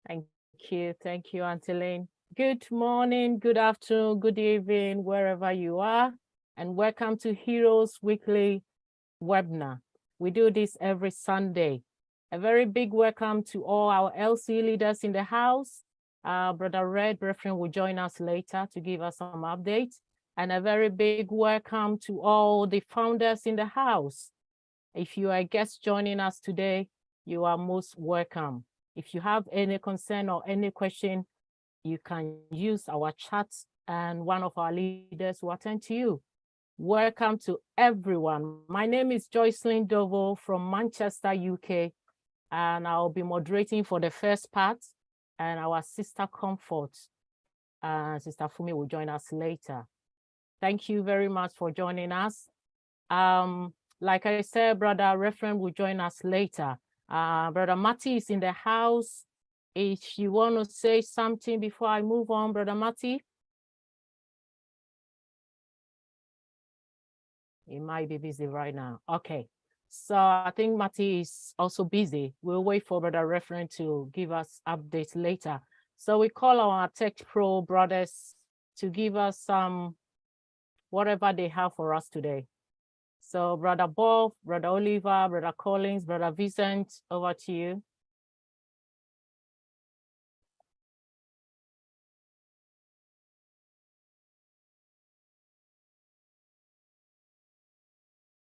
Thank you, Auntie Lynn. Good morning, good afternoon, good evening, wherever you are, and welcome to Heroes Weekly webinar. We do this every Sunday. A very big welcome to all our LC leaders in the house. Brother Red Reference will join us later to give us some updates. And a very big welcome to all the founders in the house. If you are a guest joining us today, you are most welcome. If you have any concern or any question, you can use our chat and one of our leaders will attend to you. Welcome to everyone. My name is Joycelyn Dovo from Manchester, UK, and I'll be moderating for the first part, and our sister Comfort, Sister Fumi will join us later. Thank you very much for joining us. Like I said, Brother Referent will join us later. Brother Matty is in the house. If you want to say something before I move on, Brother Matty. He might be busy right now. Okay. So I think Matty is also busy. We'll wait for Brother Referent to give us updates later. So we call our Tech Pro brothers to give us some whatever they have for us today. So Brother Bob, Brother Oliver, Brother Collins, Brother Vincent, over to you.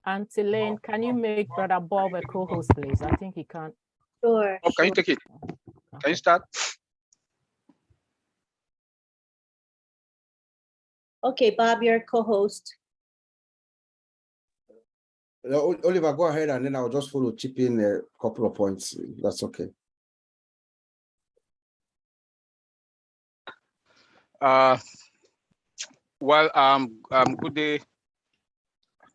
Auntie Lynn, can you make Brother Bob a co-host, please? I think he can't. Sure. Oh, can you take it? Okay. Can you start? Okay, Bob, you're co-host. Oliver, go ahead, and then I'll just follow, chip in a couple of points. That's okay. Good day.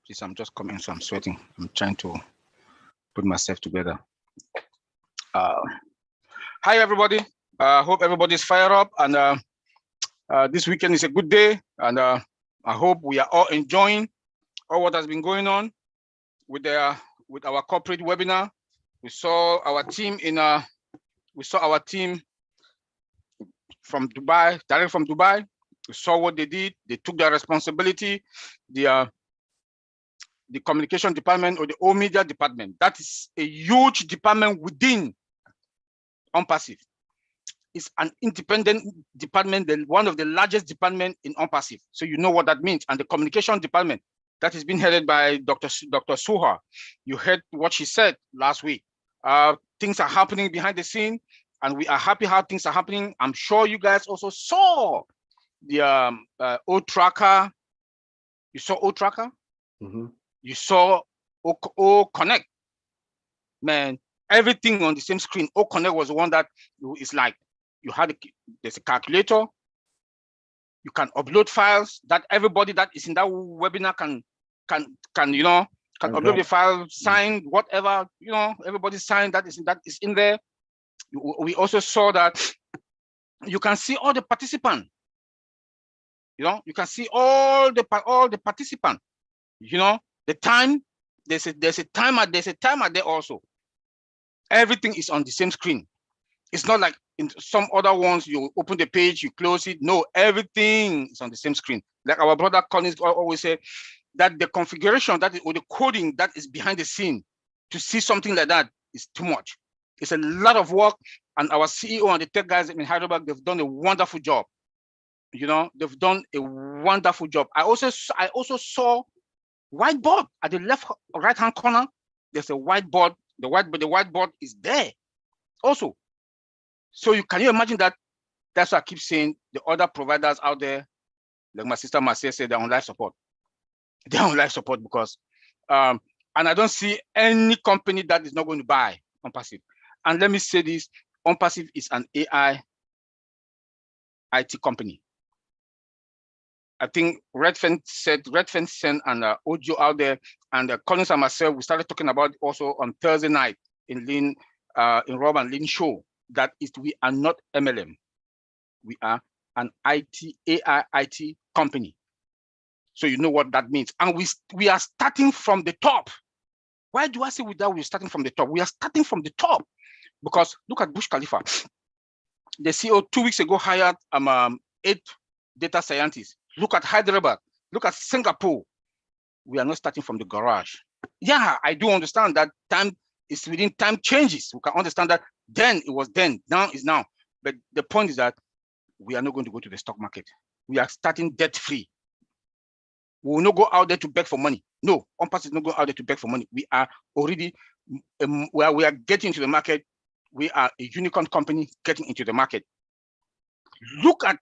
Please, I'm just coming, so I'm sweating. I'm trying to put myself together. Hi, everybody. Hope everybody's fired up, and this weekend is a good day, and I hope we are all enjoying all what has been going on with our corporate webinar. We saw our team from Dubai, direct from Dubai. We saw what they did. They took their responsibility. The communication department or the O media department, that is a huge department within Onpassive. It's an independent department, one of the largest departments in Onpassive. So you know what that means. And the communication department, that has been headed by Dr. Suha. You heard what she said last week. Things are happening behind the scene, and we are happy how things are happening. I'm sure you guys also saw the OTracker. You saw OTracker? Mm-hmm. You saw OConnect. Man, everything on the same screen. OConnect was the one that is like, there's a calculator. You can upload files that everybody that is in that webinar can upload the file, sign whatever, everybody sign that is in there. We also saw that you can see all the participants. You can see all the participants. The time, there's a timer there also. Everything is on the same screen. It's not like in some other ones, you open the page, you close it. No, everything is on the same screen. Like our brother Collins always say, that the configuration or the coding that is behind the scene to see something like that is too much. It's a lot of work, and our CEO and the tech guys in Heidelberg, they've done a wonderful job. They've done a wonderful job. I also saw whiteboard at the right hand corner. There's a whiteboard. The whiteboard is there also. So can you imagine that? That's why I keep saying the other providers out there, like my sister Marcia said, they're on life support. They're on life support because, and I don't see any company that is not going to buy Onpassive. And let me say this, Onpassive is an AI IT company. I think Redfin sent an audio out there, and Collins and myself, we started talking about it also on Thursday night in Rob and Lynn show, that we are not MLM. We are an AI IT company. So you know what that means. And we are starting from the top. Why do I say we're starting from the top? We are starting from the top because look at Burj Khalifa. the CEO 2 weeks ago hired 8 data scientists. Look at Hyderabad. Look at Singapore. We are not starting from the garage. Yeah, I do understand that time is within time changes. We can understand that then it was then, now is now. But the point is that we are not going to go to the stock market. We are starting debt free. We will not go out there to beg for money. No, Onpassive is not going out there to beg for money. We are already where we are getting into the market. We are a unicorn company getting into the market. Look at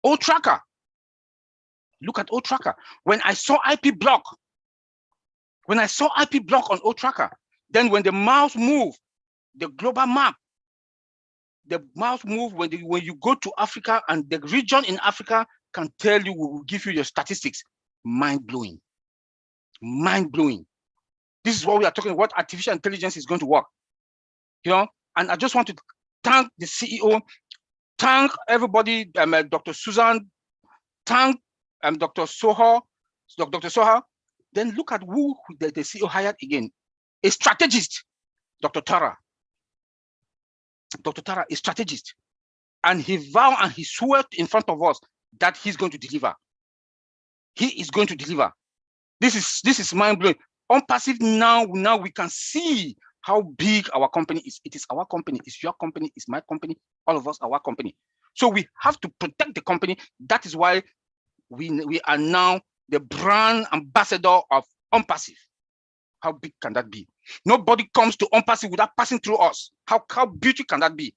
OTracker. Look at OTracker. When I saw IP block on OTracker, then when the mouse moved, the global map, the mouse move when you go to Africa, and the region in Africa can tell you, will give you your statistics. Mind blowing. Mind blowing. This is what we are talking about. Artificial intelligence is going to work. You know, and I just want to thank the CEO, thank everybody, Dr. Susan, thank Dr. Soha. Then look at who the CEO hired again. A strategist, Dr. Tara. Dr. Tara, a strategist. And he vowed and he swore in front of us that he's going to deliver. He is going to deliver. This is mind-blowing. Onpassive now we can see how big our company is. It is our company, it's your company, it's my company, all of us our company. So we have to protect the company. That is why we are now the brand ambassador of Onpassive. How big can that be? Nobody comes to Onpassive without passing through us. How beautiful can that be?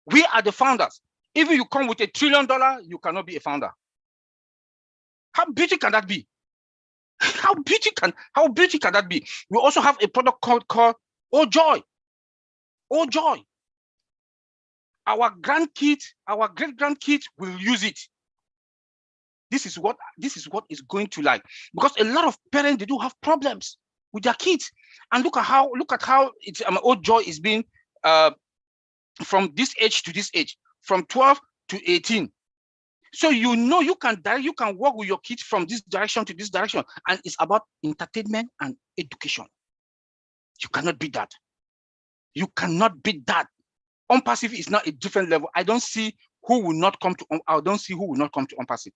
We are the founders. If you come with $1 trillion, you cannot be a founder. How beautiful can that be? How beautiful can that be? We also have a product called Oh Joy. Oh Joy. Our grandkids, our great-grandkids will use it. This is what is going to like, because a lot of parents, they do have problems with their kids. And look at how it's Oh Joy is being from this age to this age, from 12 to 18. So you know you can work with your kids from this direction to this direction, and it's about entertainment and education. You cannot beat that. You cannot beat that. Onpassive is not a different level. I don't see who will not come to Onpassive.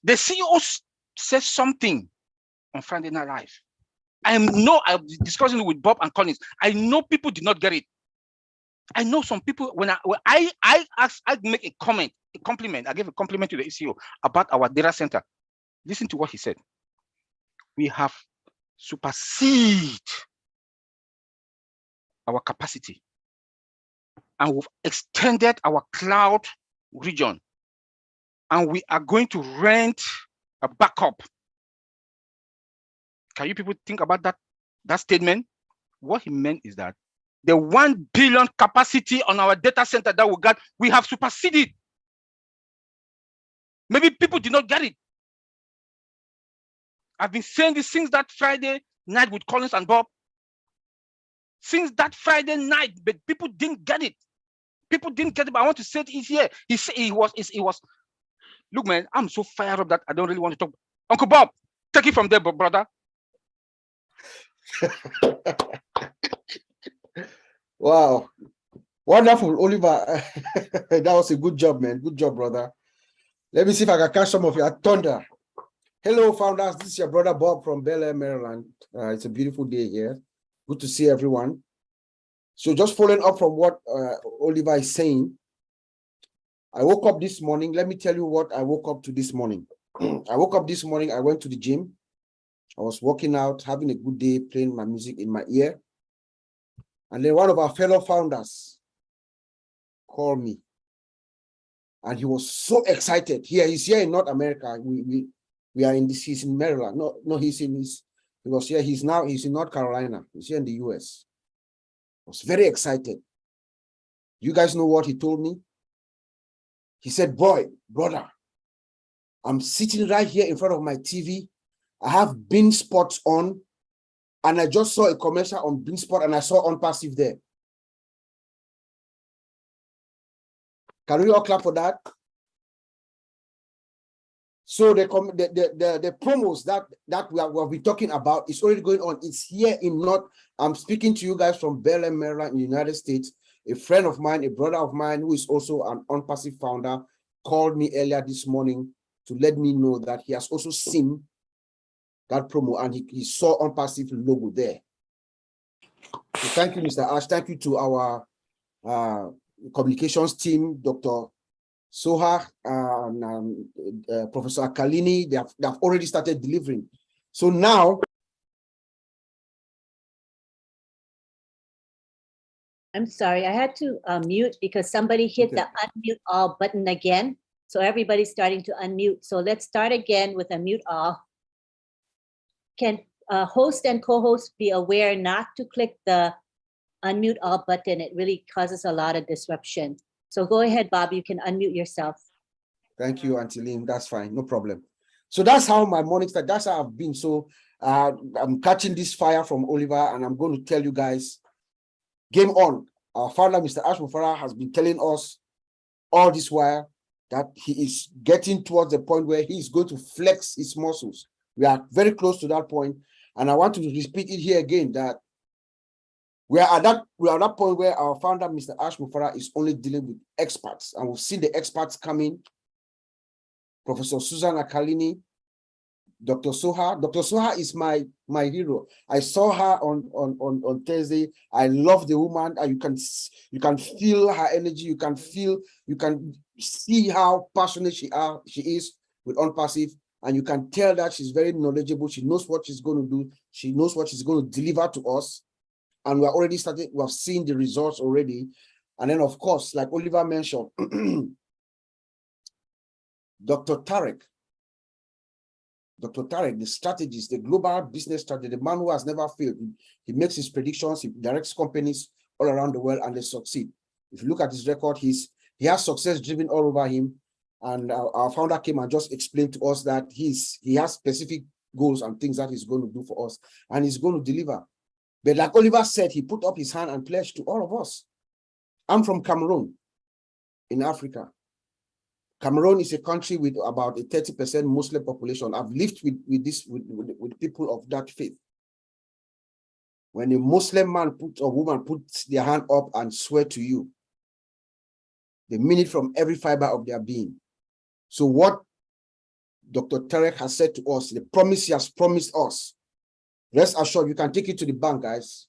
The CEO says something on Friday Night Live. I'm discussing it with Bob and Collins. I know people did not get it. I know some people, when I make a compliment, I gave a compliment to the CEO about our data center. Listen to what he said. We have superseded our capacity, and we've extended our cloud region, and we are going to rent a backup. Can you people think about that statement? What he meant is that the 1 billion capacity on our data center that we got, we have superseded. Maybe people did not get it. I've been saying this since that Friday night with Collins and Bob. Since that Friday night, but people didn't get it. People didn't get it, but I want to say it here. He said he was. Look, man, I'm so fired up that I don't really want to talk. Uncle Bob, take it from there, brother. Wow, wonderful, Oliver. That was a good job, man. Good job, brother. Let me see if I can catch some of your thunder. Hello, founders. This is your brother Bob from Bel Air, Maryland. It's a beautiful day here. Good to see everyone. So just following up from what Oliver is saying, I woke up this morning. Let me tell you what I woke up to this morning. I woke up this morning. I went to the gym. I was working out, having a good day, playing my music in my ear. And then one of our fellow founders called me. And he was so excited. He's here in North America. We are in this, he's in Maryland. No, he was here. He's in North Carolina. He's here in the US. I was very excited. You guys know what he told me? He said, brother, I'm sitting right here in front of my TV. I have Bean Spots on, and I just saw a commercial on Bean Spot, and I saw Onpassive there. Can we all clap for that? So the promos that we'll be talking about is already going on. It's here in North. I'm speaking to you guys from Bel Air, Maryland, in the United States. A friend of mine, a brother of mine, who is also an Onpassive founder, called me earlier this morning to let me know that he has also seen that promo and he saw Onpassive logo there. So thank you, Mr. Ash. Thank you to our communications team, Dr. Soha and Professor Akalini. They have already started delivering. So now, I'm sorry, I had to mute because somebody hit the unmute all button again. So everybody's starting to unmute. So let's start again with unmute all. Can host and co-host be aware not to click the unmute all button? It really causes a lot of disruption. So go ahead, Bob, you can unmute yourself. thank you, Auntie Lynn. That's fine, no problem. So that's how my morning started. That's how I've been. So I'm catching this fire from Oliver, and I'm going to tell you guys, game on. Our founder, Mr. Ash Mufareh, has been telling us all this while that he is getting towards the point where he is going to flex his muscles. We are very close to that point, and I want to repeat it here again that we are at that point where our founder, Mr. Ash Mufareh, is only dealing with experts, and we've seen the experts coming. Professor Susan Akalini, Dr. Soha. Dr. Soha is my hero. I saw her on Thursday. I love the woman. You can feel her energy. You can see how passionate she is with Onpassive, and you can tell that she's very knowledgeable. She knows what she's going to do. She knows what she's going to deliver to us, and we're already started. We have seen the results already, and then of course, like Oliver mentioned, Dr. Tarek, the strategist, the global business strategist, the man who has never failed. He makes his predictions, he directs companies all around the world, and they succeed. If you look at his record, he has success driven all over him. And our founder came and just explained to us that he has specific goals and things that he's going to do for us, and he's going to deliver. But like Oliver said, he put up his hand and pledged to all of us. I'm from Cameroon in Africa. Cameroon is a country with about a 30% Muslim population. I've lived with people of that faith. When a Muslim man or woman puts their hand up and swear to you, they mean it from every fiber of their being. So what Dr. Tarek has said to us, the promise he has promised us, rest assured, you can take it to the bank, guys.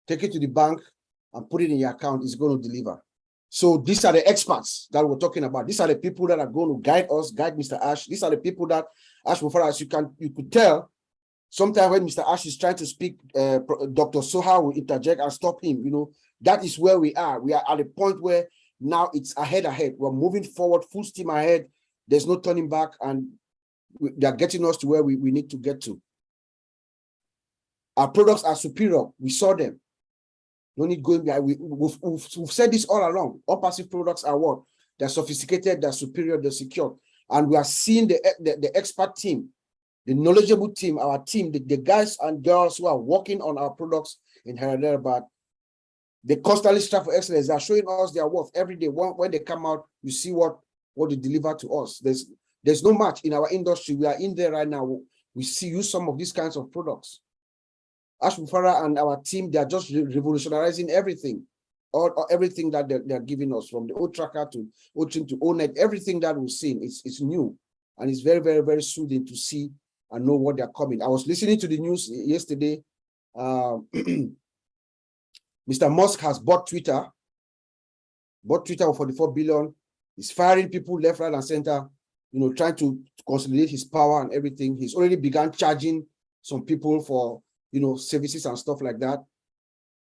Take it to the bank and put it in your account. It's going to deliver. So these are the experts that we're talking about. These are the people that are going to guide us, guide Mr. Ash. These are the people that Ash Mufareh, you could tell sometimes when Mr. Ash is trying to speak, Dr. Soha will interject and stop him. You know, that is where we are. We are at a point where now it's ahead. We're moving forward, full steam ahead. There's no turning back, and they are getting us to where we need to get to. Our products are superior. We saw them. No need going behind. We've said this all along. Onpassive products are what? They're sophisticated, they're superior, they're secure. And we are seeing the expert team, the knowledgeable team, our team, the guys and girls who are working on our products in Hyderabad. They constantly strive for excellence. They're showing us their worth every day. When they come out, you see what they deliver to us. There's no match in our industry. We are in there right now. We use some of these kinds of products. Ash Mufareh and our team, they are just revolutionizing everything, or everything that they're giving us, from the OTracker to OTrim to ONet. Everything that we've seen is new, and it's very, very, very soothing to see and know what they're coming. I was listening to the news yesterday. Mr. Musk has bought Twitter for 44 billion. He's firing people left, right, and center, trying to consolidate his power and everything. He's already begun charging some people for services and stuff like that.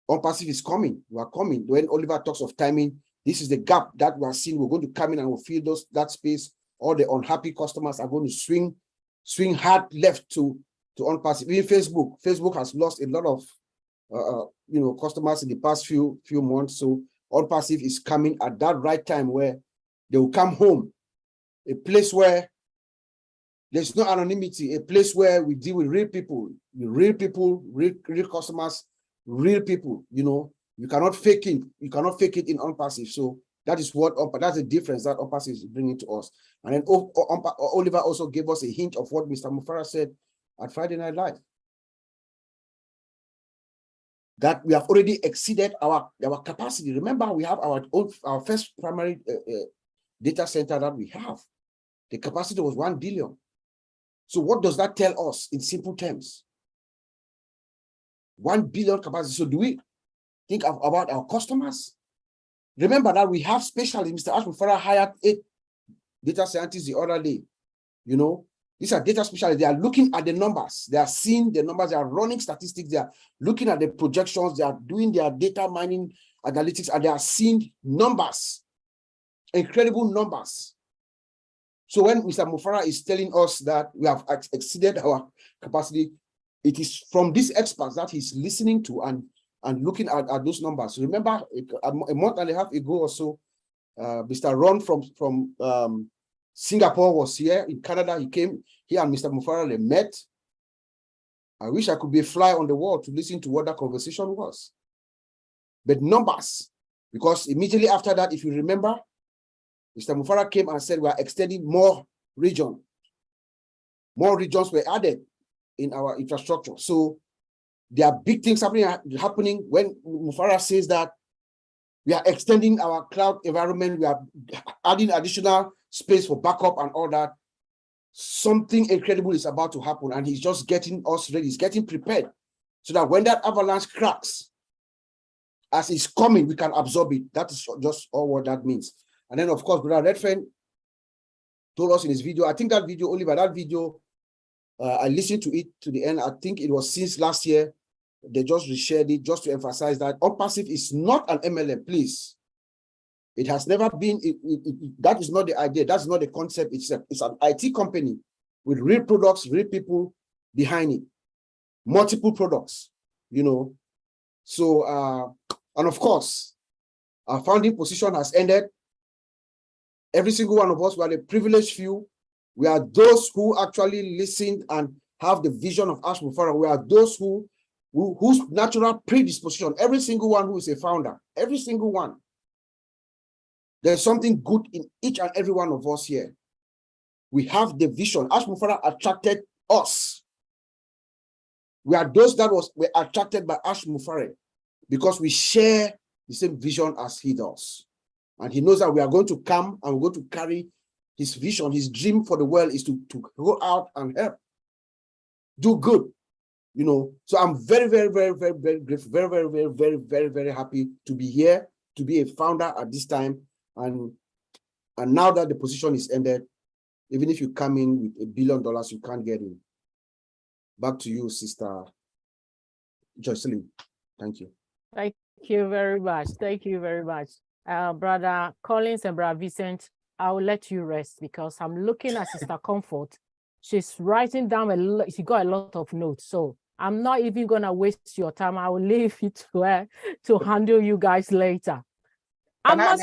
Onpassive is coming. We are coming. When Oliver talks of timing, this is the gap that we are seeing. We're going to come in and we'll fill that space. All the unhappy customers are going to swing hard left to Onpassive. Even Facebook has lost a lot of customers in the past few months. So Onpassive is coming at that right time where they will come home, a place where there's no anonymity, a place where we deal with real people, real customers, real people. You cannot fake it. You cannot fake it in Onpassive. So that is that's the difference that Onpassive is bringing to us. And then Oliver also gave us a hint of what Mr. Mufareh said at Friday Night Live. that we have already exceeded our capacity. Remember, we have our first primary data center that we have. The capacity was 1 billion. So what does that tell us in simple terms? 1 billion capacity. So do we think about our customers? Remember that we have specialists. Mr. Mufareh hired 8 data scientists the other day. You know, these are data specialists. They are looking at the numbers. They are seeing the numbers. They are running statistics. They are looking at the projections. They are doing their data mining analytics, and they are seeing numbers, incredible numbers. So when Mr. Mufareh is telling us that we have exceeded our capacity, it is from these experts that he's listening to and looking at those numbers. Remember, a month and a half ago or so, Mr. Ron from Singapore was here. In Canada, he came here and Mr. Mufareh, they met. I wish I could be a fly on the wall to listen to what that conversation was. But numbers, because immediately after that, if you remember, Mr. Mufareh came and said we are extending more regions. More regions were added in our infrastructure. So there are big things happening when Mufareh says that we are extending our cloud environment, we are adding additional space for backup and all that. Something incredible is about to happen, and he's just getting us ready, he's getting prepared, so that when that avalanche cracks, as it's coming, we can absorb it. That is just all what that means. And then, of course, Brother Redfern told us in his video, I think that video, only by that video, I listened to it to the end. I think it was since last year. They just reshared it just to emphasize that Onpassive is not an MLM, please. It has never been, that is not the idea. That's not the concept. It's an IT company with real products, real people behind it. Multiple products, you know. So, and of course, our founding position has ended. Every single one of us, we are the privileged few. We are those who actually listened and have the vision of Mufareh. We are those whose natural predisposition, every single one who is a founder, every single one. There's something good in each and every one of us here. We have the vision. Mufareh attracted us. We are those that were attracted by Mufareh because we share the same vision as he does. And he knows that we are going to come and we're going to carry his vision. His dream for the world is to go out and help, do good, you know. So I'm very, very, very, very, very grateful, very, very, very, very, very, very happy to be here, to be a founder at this time. And now that the position is ended, even if you come in with $1 billion, you can't get in. Back to you, Sister Jocelyn. Thank you. Thank you very much. Thank you very much. Brother Collins and Brother Vincent, I will let you rest because I'm looking at Sister Comfort. She's writing down she got a lot of notes. So I'm not even going to waste your time. I will leave it to her to handle you guys later. Can I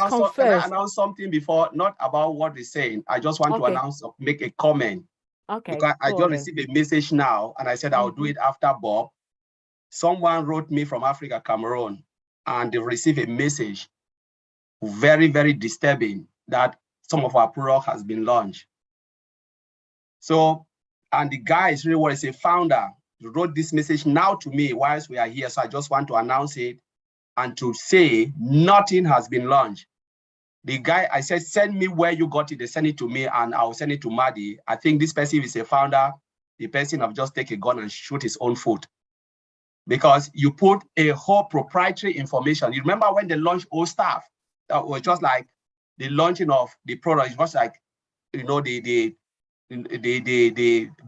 announce something before, not about what he's saying? I just want to make a comment. Okay. Because I just received a message now, and I said I'll do it after Bob. Someone wrote me from Africa, Cameroon, and they received a message, very, very disturbing, that some of our product has been launched. So, and the guy is really what is a founder. He wrote this message now to me whilst we are here. So I just want to announce it and to say nothing has been launched. The guy, I said, send me where you got it. They send it to me and I'll send it to Madi. I think this person is a founder. The person have just take a gun and shoot his own foot. Because you put a whole proprietary information. You remember when they launched OStaff? That was just like the launching of the product. It was like, you know, the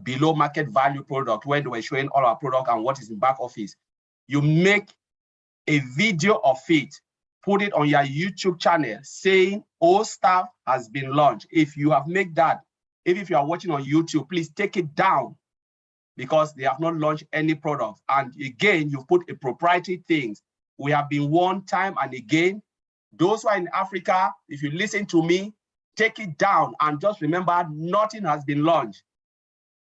below market value product when they were showing all our product and what is in back office. You make a video of it, put it on your YouTube channel saying OStaff has been launched. If you have made that, if you are watching on YouTube, please take it down because they have not launched any product. And again, you put a proprietary things. We have been warned time and again. Those who are in Africa, if you listen to me, take it down and just remember nothing has been launched.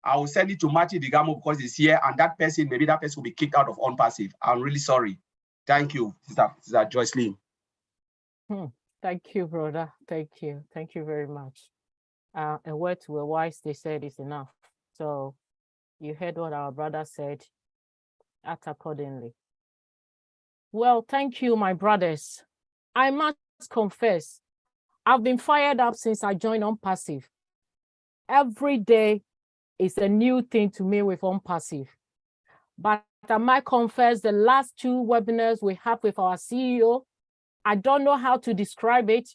I will send it to Matthew Digamo because he's here and that person, maybe that person will be kicked out of Onpassive. I'm really sorry. Thank you, Sister Jocelyn. Thank you, brother. Thank you. Thank you very much. A word to a wise, they said, is enough. So you heard what our brother said. Act accordingly. Well, thank you, my brothers. I must confess, I've been fired up since I joined Onpassive. Every day is a new thing to me with Onpassive. But I might confess the last 2 webinars we have with our CEO, I don't know how to describe it.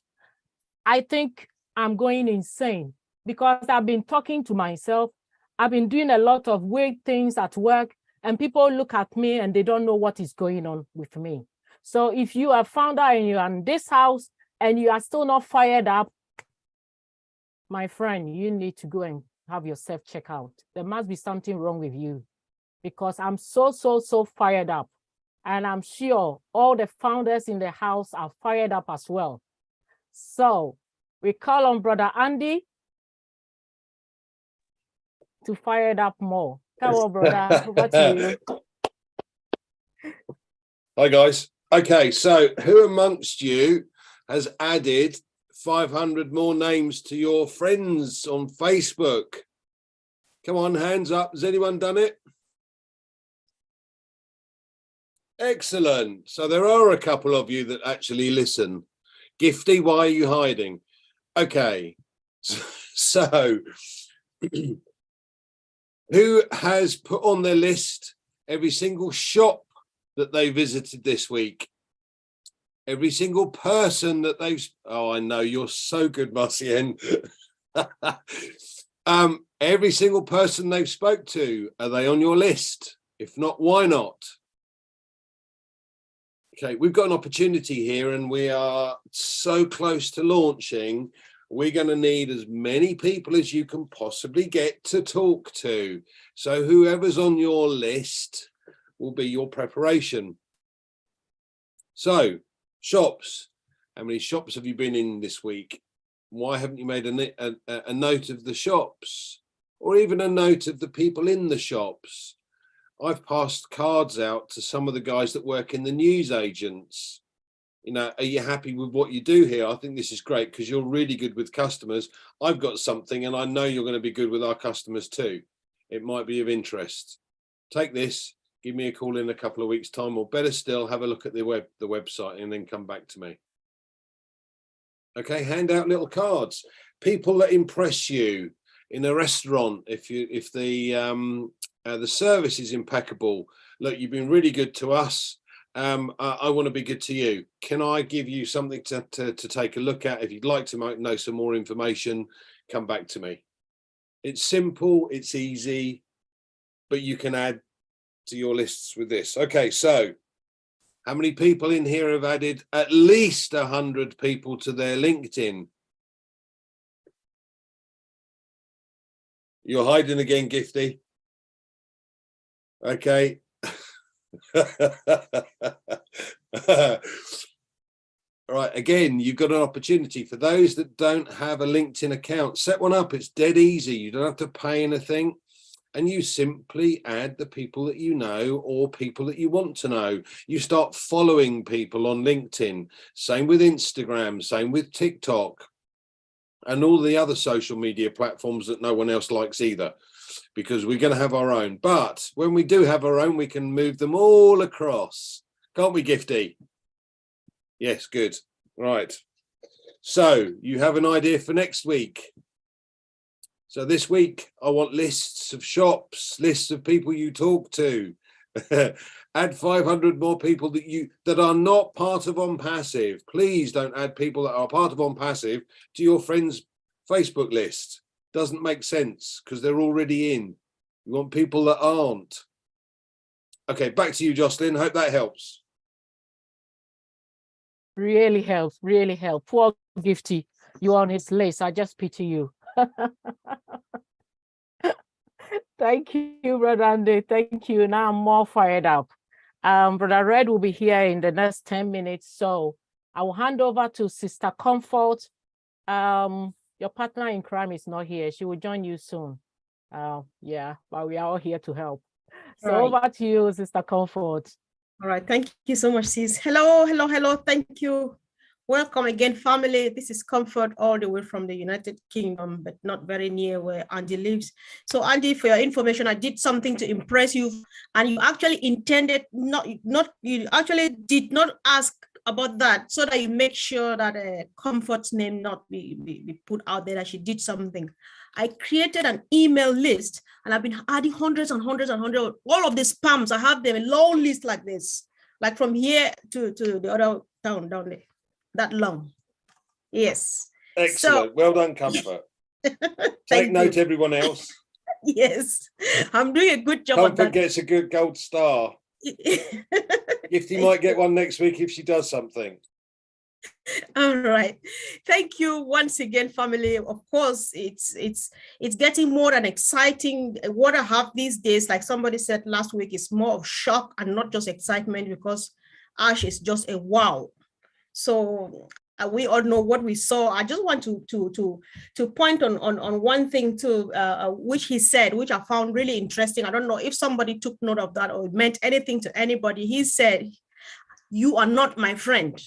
I think I'm going insane because I've been talking to myself. I've been doing a lot of weird things at work, and people look at me and they don't know what is going on with me. So if you are founder and you're in this house and you are still not fired up, my friend, you need to go and have yourself checked out. There must be something wrong with you, because I'm so fired up. And I'm sure all the founders in the house are fired up as well. So we call on Brother Andy to fire it up more. Come on, brother, over to you. Hi, guys. Okay, so who amongst you has added 500 more names to your friends on Facebook? Come on, hands up. Has anyone done it? Excellent. So there are a couple of you that actually listen. Gifty, why are you hiding? Okay, so who has put on their list every single shop that they visited this week? Every single person that they've... Oh, I know, you're so good, Marcienne. Every single person they've spoke to, are they on your list? If not, why not? Okay, we've got an opportunity here and we are so close to launching. We're going to need as many people as you can possibly get to talk to. So whoever's on your list will be your preparation. So shops, how many shops have you been in this week? Why haven't you made a note of the shops, or even a note of the people in the shops? I've passed cards out to some of the guys that work in the news agents. You know, are you happy with what you do here? I think this is great because you're really good with customers. I've got something and I know you're going to be good with our customers too. It might be of interest. Take this, give me a call in a couple of weeks' time, or better still, have a look at the website and then come back to me. Okay, hand out little cards. People that impress you in a restaurant, if the service is impeccable. Look, you've been really good to us. I want to be good to you. Can I give you something to take a look at? If you'd like to know some more information, come back to me. It's simple, it's easy, but you can add to your lists with this. Okay, so how many people in here have added at least 100 people to their LinkedIn? You're hiding again, Gifty. Okay. All right, again, you've got an opportunity. For those that don't have a LinkedIn account, set one up. It's dead easy. You don't have to pay anything. And you simply add the people that you know or people that you want to know. You start following people on LinkedIn. Same with Instagram, same with TikTok, and all the other social media platforms that no one else likes either, because we're going to have our own. But when we do have our own, we can move them all across. Can't we, Gifty? Yes, good. Right. So you have an idea for next week. So this week, I want lists of shops, lists of people you talk to. Add 500 more people that are not part of Onpassive. Please don't add people that are part of Onpassive to your friends' Facebook list. Doesn't make sense because they're already in. You want people that aren't. Okay, back to you, Jocelyn. Hope that helps. Really helps, really helps. Poor Gifty, you're on his list. I just pity you. Thank you, Brother Andy. Thank you. Now I'm more fired up. Brother Red will be here in the next 10 minutes. So I will hand over to Sister Comfort. Your partner in crime is not here. She will join you soon. Yeah, but we are all here to help. So over to you, Sister Comfort. All right. Thank you so much, sis. Hello. Thank you. Welcome again, family. This is Comfort all the way from the United Kingdom, but not very near where Andy lives. So Andy, for your information, I did something to impress you, and you actually intended you actually did not ask about that, so that you make sure that Comfort's name not be put out there that she did something. I created an email list, and I've been adding hundreds and hundreds and hundreds, all of the spams. I have them a long list like this, like from here to the other town down there. That long. Yes. Excellent. So, well done, Comfort. Take note, everyone else. Yes, I'm doing a good job. Comfort gets a good gold star. Gifty might get one next week if she does something. All right. Thank you once again, family. Of course, it's getting more than exciting. What I have these days, like somebody said last week, is more of shock and not just excitement, because Ash is just a wow. So we all know what we saw. I just want to point on one thing too, which he said, which I found really interesting. I don't know if somebody took note of that or it meant anything to anybody. He said, "You are not my friend."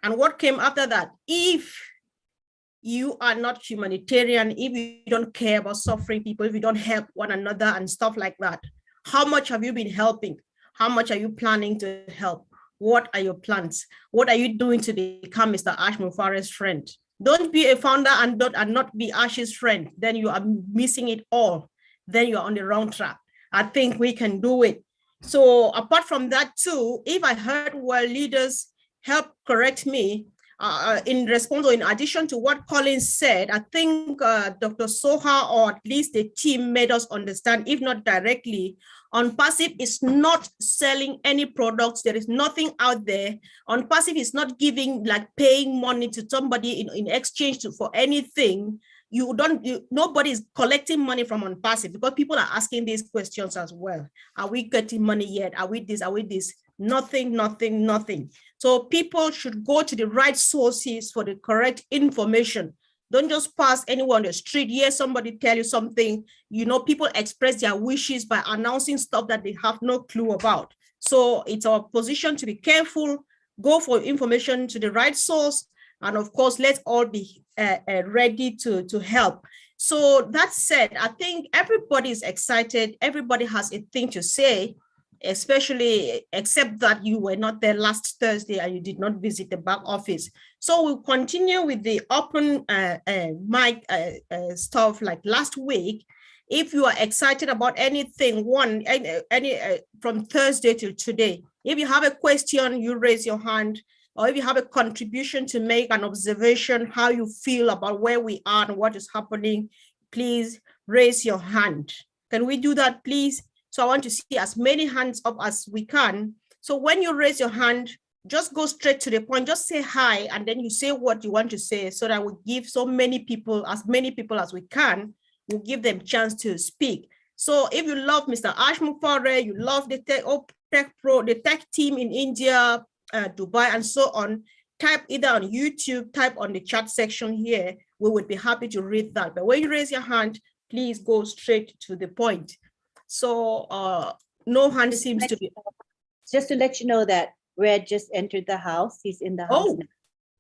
And what came after that? If you are not humanitarian, if you don't care about suffering people, if you don't help one another and stuff like that, how much have you been helping? How much are you planning to help? What are your plans? What are you doing to become Mr. Ash Mufareh's friend? Don't be a founder and not be Ash's friend. Then you are missing it all. Then you are on the wrong track. I think we can do it. So apart from that too, if I heard well, leaders help correct me in response or in addition to what Colin said. I think Dr. Soha, or at least the team, made us understand, if not directly, Onpassive is not selling any products. There is nothing out there. Onpassive is not giving, like, paying money to somebody in exchange for anything. Nobody is collecting money from Onpassive, because people are asking these questions as well. Are we getting money yet? Are we this? Are we this? Nothing, nothing, nothing. So people should go to the right sources for the correct information. Don't just pass anyone on the street. Hear somebody tell you something. You know, people express their wishes by announcing stuff that they have no clue about. So it's our position to be careful, go for information to the right source. And of course, let's all be ready to help. So that said, I think everybody is excited. Everybody has a thing to say, especially except that you were not there last Thursday and you did not visit the back office. So we'll continue with the open mic stuff like last week. If you are excited about anything, from Thursday till today, if you have a question, you raise your hand, or if you have a contribution to make, an observation, how you feel about where we are and what is happening, please raise your hand. Can we do that, please? So I want to see as many hands up as we can. So when you raise your hand, just go straight to the point, just say hi, and then you say what you want to say, so that we give so many people as we can, we'll give them a chance to speak. So if you love Mr. Ash Mufareh, you love the tech team in India, Dubai, and so on, type either on YouTube, type on the chat section here. We would be happy to read that. But when you raise your hand, please go straight to the point. So no hand seems to be. Just to let you know that Red just entered the house. He's in the house now.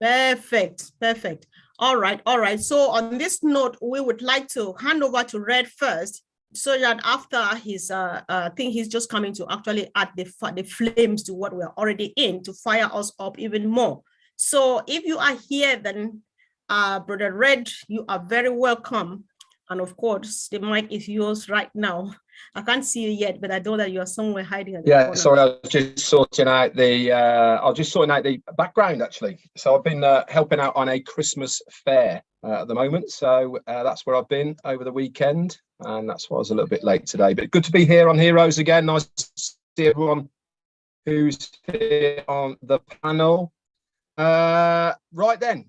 Perfect, perfect. All right, all right. So on this note, we would like to hand over to Red first, so that after his, I think he's just coming to actually add the flames to what we're already in, to fire us up even more. So if you are here, then Brother Red, you are very welcome. And of course, the mic is yours right now. I can't see you yet, but I know that you are somewhere hiding. Yeah, sorry, I was just sorting out the background actually. So I've been helping out on a Christmas fair at the moment. So that's where I've been over the weekend, and that's why I was a little bit late today. But good to be here on Heroes again. Nice to see everyone who's here on the panel. Right then.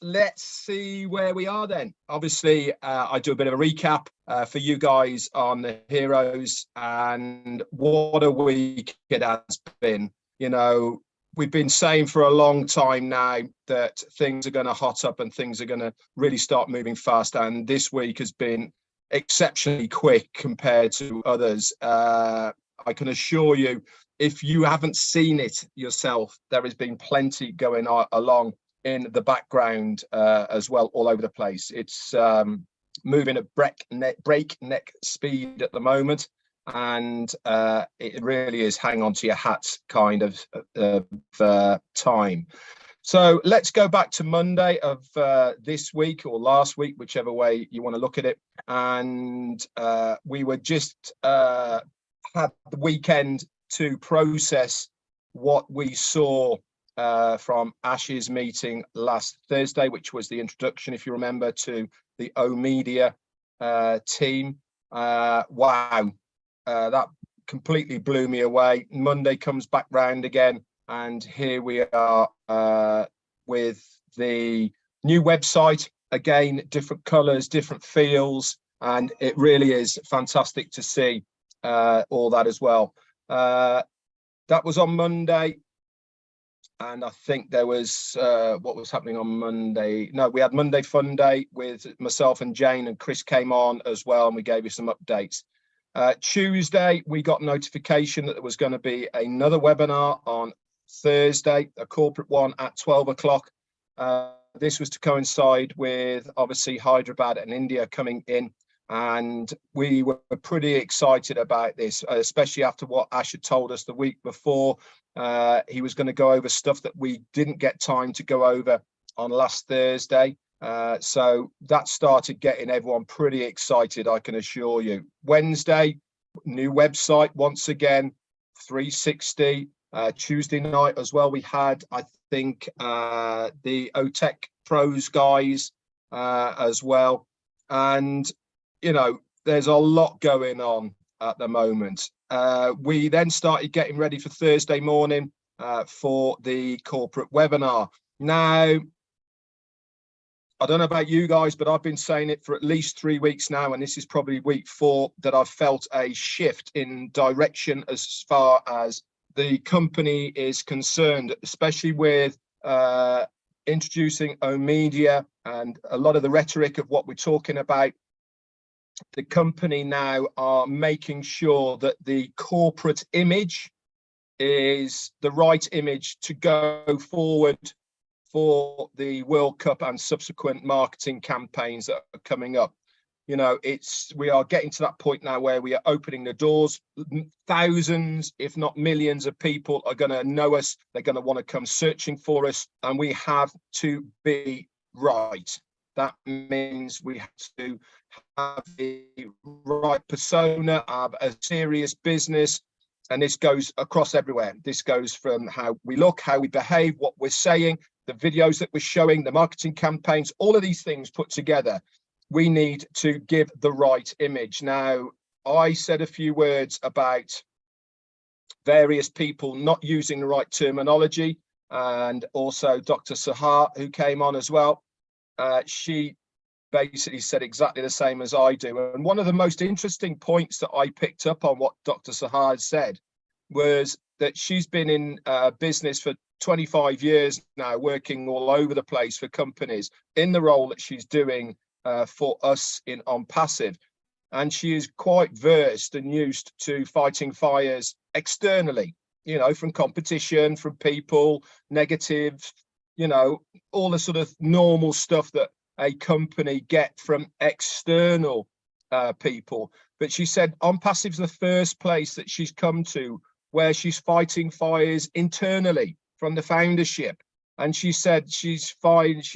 Let's see where we are then. Obviously, I do a bit of a recap for you guys on the Heroes, and what a week it has been. You know, we've been saying for a long time now that things are going to hot up and things are going to really start moving fast. And this week has been exceptionally quick compared to others. I can assure you, if you haven't seen it yourself, there has been plenty going on along in the background as well, all over the place. It's moving at breakneck speed at the moment, and it really is hang on to your hats kind of time. So let's go back to Monday of this week or last week, whichever way you want to look at it. And we were just had the weekend to process what we saw from Ash's meeting last Thursday, which was the introduction, if you remember, to the OMedia team. Wow, that completely blew me away. Monday comes back round again, and here we are with the new website. Again, different colors, different feels, and it really is fantastic to see all that as well. That was on Monday. And I think there was, what was happening on Monday? No, we had Monday Fun Day with myself and Jane, and Chris came on as well, and we gave you some updates. Tuesday, we got notification that there was going to be another webinar on Thursday, a corporate one at 12 o'clock. This was to coincide with, obviously, Hyderabad and India coming in. And we were pretty excited about this, especially after what Ash had told us the week before. He was going to go over stuff that we didn't get time to go over on last Thursday. So that started getting everyone pretty excited, I can assure you. Wednesday, new website once again, 360. Tuesday night as well, we had, I think, the OTech Pros guys as well. And you know, there's a lot going on at the moment. We then started getting ready for Thursday morning for the corporate webinar. Now, I don't know about you guys, but I've been saying it for at least 3 weeks now, and this is probably week 4, that I've felt a shift in direction as far as the company is concerned, especially with introducing OMedia and a lot of the rhetoric of what we're talking about. The company now are making sure that the corporate image is the right image to go forward for the World Cup and subsequent marketing campaigns that are coming up. You know, we are getting to that point now where we are opening the doors. Thousands, if not millions of people are going to know us. They're going to want to come searching for us, and we have to be right. That means we have to have the right persona, have a serious business, and this goes across everywhere. This goes from how we look, how we behave, what we're saying, the videos that we're showing, the marketing campaigns, all of these things put together. We need to give the right image. Now, I said a few words about various people not using the right terminology, and also Dr. Sahar, who came on as well. She basically said exactly the same as I do. And one of the most interesting points that I picked up on what Dr. Sahar said was that she's been in business for 25 years now, working all over the place for companies in the role that she's doing for us in Onpassive. And she is quite versed and used to fighting fires externally, you know, from competition, from people, negative, you know, all the sort of normal stuff that a company get from external people. But she said Onpassive's the first place that she's come to where she's fighting fires internally from the foundership. And she said she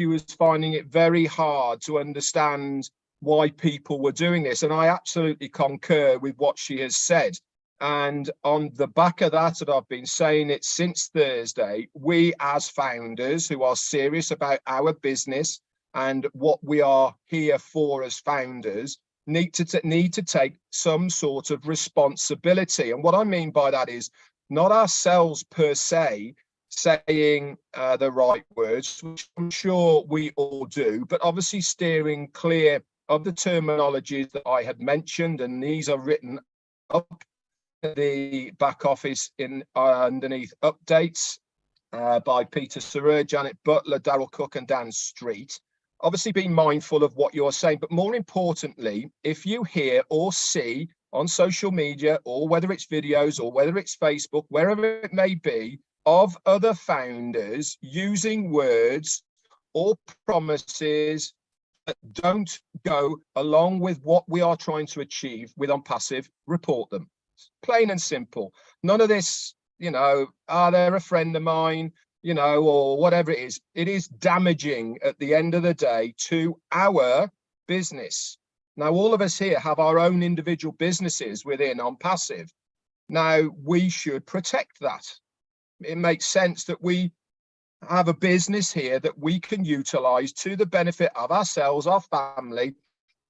was finding it very hard to understand why people were doing this. And I absolutely concur with what she has said. And on the back of that, and I've been saying it since Thursday, we as founders who are serious about our business and what we are here for as founders need to take some sort of responsibility. And what I mean by that is not ourselves per se saying the right words, which I'm sure we all do, but obviously steering clear of the terminologies that I had mentioned, and these are written up the back office in underneath updates by Peter Sergiu, Janet Butler, Daryl Cook and Dan Street. Obviously be mindful of what you're saying, but more importantly, if you hear or see on social media, or whether it's videos or whether it's Facebook, wherever it may be, of other founders using words or promises that don't go along with what we are trying to achieve with Onpassive, report them. Plain and simple. None of this, you know, are they a friend of mine, you know, or whatever it is. It is damaging at the end of the day to our business. Now, all of us here have our own individual businesses within Onpassive. Now, we should protect that. It makes sense that we have a business here that we can utilize to the benefit of ourselves, our family,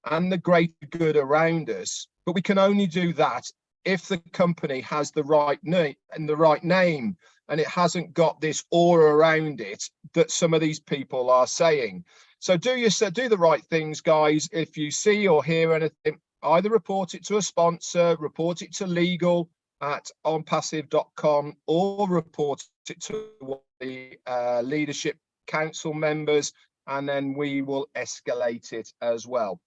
and the greater good around us. But we can only do that if the company has the right name and the right name, and it hasn't got this aura around it that some of these people are saying. So do the right things, guys. If you see or hear anything, either report it to a sponsor, report it to legal at onpassive.com, or report it to the leadership council members, and then we will escalate it as well.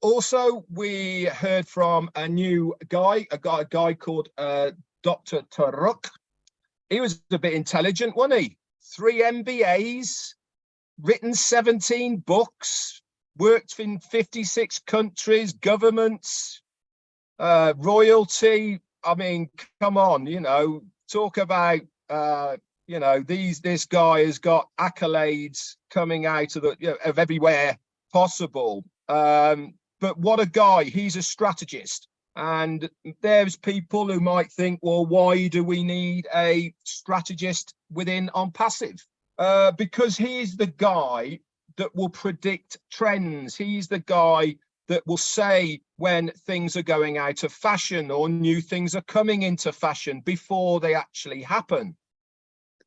Also, we heard from a new guy, a guy called Dr. Taruk. He was a bit intelligent, wasn't he? 3 MBAs, written 17 books, worked in 56 countries, governments, royalty. I mean, come on, you know, talk about, you know, this guy has got accolades coming out of of everywhere possible. But what a guy, he's a strategist. And there's people who might think, well, why do we need a strategist within Onpassive? Because he's the guy that will predict trends. He's the guy that will say when things are going out of fashion or new things are coming into fashion before they actually happen.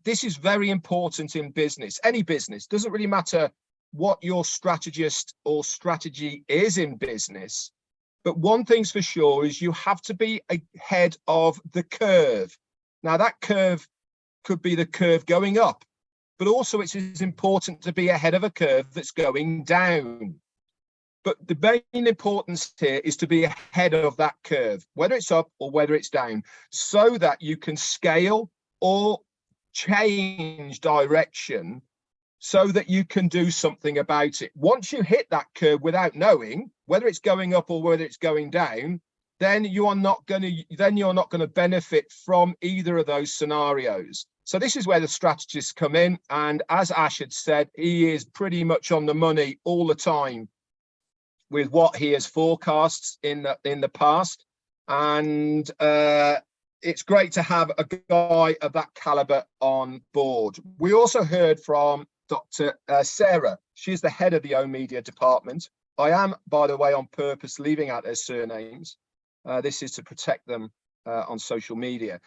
This is very important in business, any business. Doesn't really matter what your strategist or strategy is in business. But one thing's for sure is you have to be ahead of the curve. Now, that curve could be the curve going up, but also it's as important to be ahead of a curve that's going down. But the main importance here is to be ahead of that curve, whether it's up or whether it's down, so that you can scale or change direction so that you can do something about it. Once you hit that curve without knowing whether it's going up or whether it's going down, then you're not going to benefit from either of those scenarios. So this is where the strategists come in. And as Ash had said, he is pretty much on the money all the time with what he has forecast in the past. And it's great to have a guy of that caliber on board. We also heard from Dr. Sarah. She's the head of the OMedia department. I am, by the way, on purpose leaving out their surnames. This is to protect them on social media.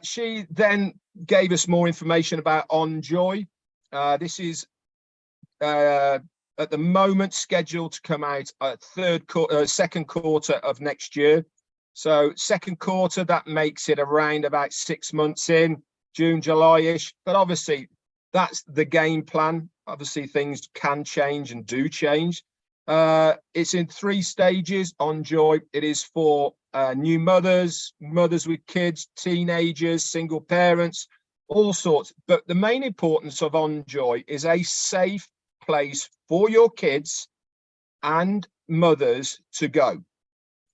She then gave us more information about OnJoy. This is at the moment scheduled to come out second quarter of next year. So second quarter, that makes it around about 6 months in, June, July-ish. But obviously, that's the game plan. Obviously, things can change and do change. It's in 3 stages. OnJoy, it is for new mothers, mothers with kids, teenagers, single parents, all sorts. But the main importance of OnJoy is a safe place for your kids and mothers to go.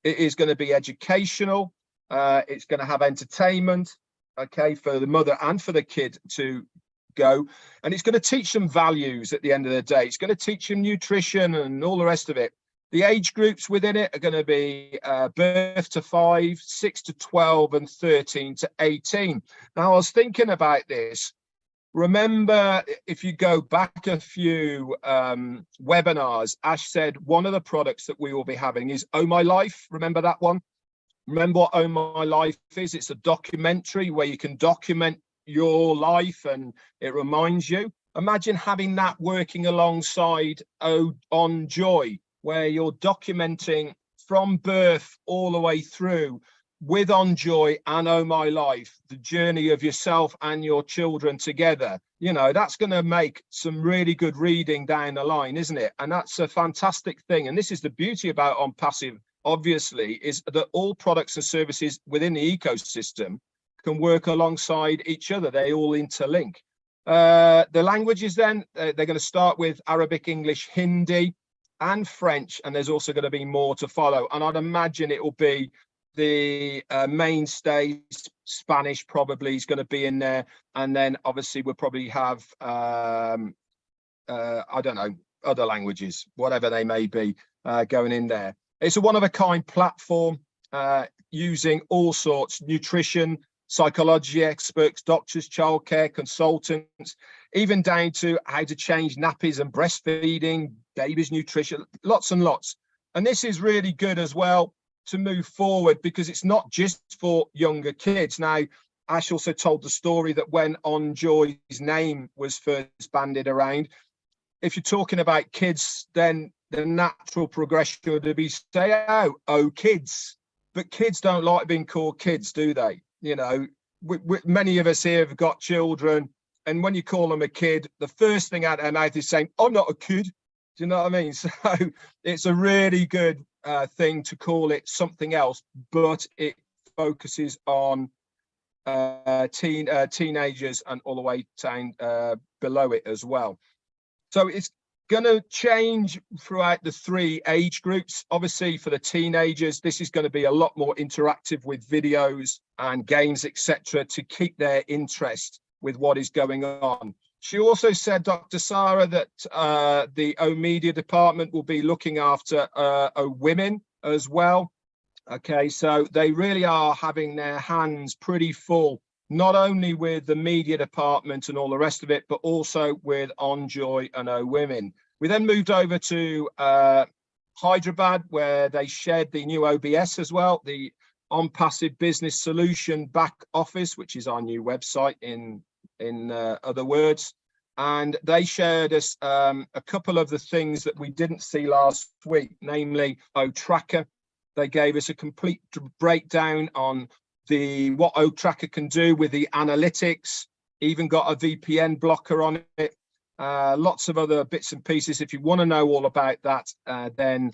It is going to be educational. It's going to have entertainment, okay, for the mother and for the kid to go. And it's going to teach them values at the end of the day. It's going to teach them nutrition and all the rest of it. The age groups within it are going to be birth to 5, 6 to 12, and 13 to 18. Now, I was thinking about this. Remember, if you go back a few webinars, Ash said one of the products that we will be having is Oh My Life. Remember that one? Remember what Oh My Life is? It's a documentary where you can document your life and it reminds you. Imagine having that working alongside OnJoy, where you're documenting from birth all the way through with OnJoy and Oh My Life, the journey of yourself and your children together. You know, that's going to make some really good reading down the line, isn't it? And that's a fantastic thing. And this is the beauty about Onpassive, obviously, is that all products and services within the ecosystem can work alongside each other. They all interlink. The languages then, they're going to start with Arabic, English, Hindi, and French, and there's also going to be more to follow. And I'd imagine it will be the mainstay. Spanish probably is going to be in there, and then obviously we'll probably have I don't know, other languages, whatever they may be, going in there. It's a one-of-a-kind platform using all sorts: nutrition, psychology experts, doctors, childcare consultants, even down to how to change nappies and breastfeeding, babies' nutrition, lots and lots. And this is really good as well to move forward, because it's not just for younger kids. Now, Ash also told the story that when OnJoy's name was first bandied around, if you're talking about kids, then the natural progression would be say, oh, kids. But kids don't like being called kids, do they? You know, many of us here have got children, and when you call them a kid, the first thing out of their mouth is saying, I'm not a kid. Do you know what I mean? So it's a really good thing to call it something else, but it focuses on teenagers and all the way down below it as well. So it's going to change throughout the 3 age groups. Obviously, for the teenagers, this is going to be a lot more interactive with videos and games, etc., to keep their interest with what is going on. She also said, Dr. Sarah, that the O Media department will be looking after O Women as well. Okay, so they really are having their hands pretty full, not only with the media department and all the rest of it, but also with OnJoy and O Women. We then moved over to Hyderabad, where they shared the new OBS as well, the Onpassive Business Solution Back Office, which is our new website in other words. And they shared us a couple of the things that we didn't see last week, namely OTracker. They gave us a complete breakdown on what OTracker can do with the analytics, even got a VPN blocker on it, lots of other bits and pieces. If you want to know all about that, then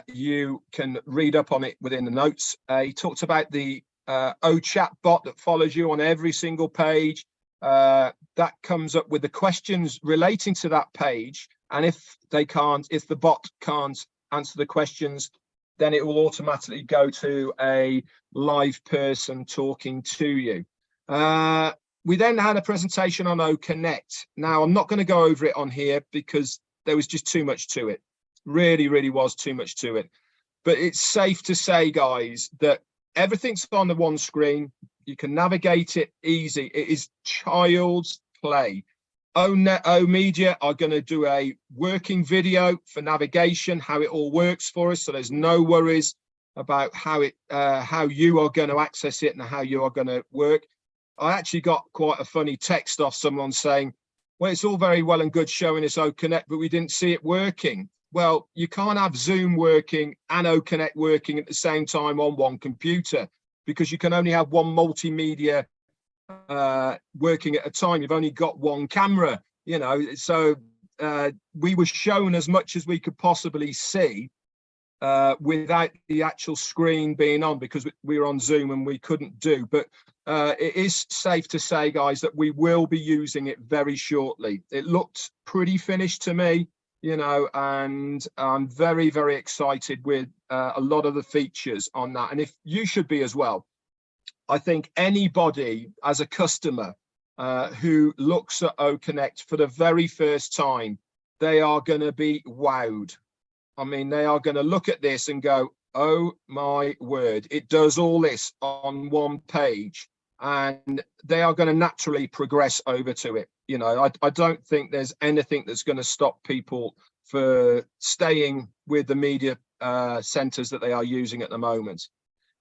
you can read up on it within the notes. He talked about the OChat bot that follows you on every single page. That comes up with the questions relating to that page, and if the bot can't answer the questions, then it will automatically go to a live person talking to you. We then had a presentation on OConnect. Now, I'm not going to go over it on here because there was just too much to it. Really, really was too much to it. But it's safe to say, guys, that everything's on the one screen. You can navigate it easy. It is child's play. ONet, O Media are going to do a working video for navigation, how it all works for us. So there's no worries about how you are going to access it and how you are going to work. I actually got quite a funny text off someone saying, well, it's all very well and good showing us OConnect, but we didn't see it working. Well, you can't have Zoom working and OConnect working at the same time on one computer, because you can only have one multimedia working at a time. You've only got one camera, you know. So we were shown as much as we could possibly see without the actual screen being on, because we were on Zoom and we couldn't do. But it is safe to say, guys, that we will be using it very shortly. It looked pretty finished to me, you know, and I'm very, very excited with a lot of the features on that. And if you should be as well. I think anybody as a customer who looks at OConnect for the very first time, they are going to be wowed. I mean, they are going to look at this and go, oh my word, it does all this on one page, and they are going to naturally progress over to it. You know, I don't think there's anything that's going to stop people for staying with the media centers that they are using at the moment.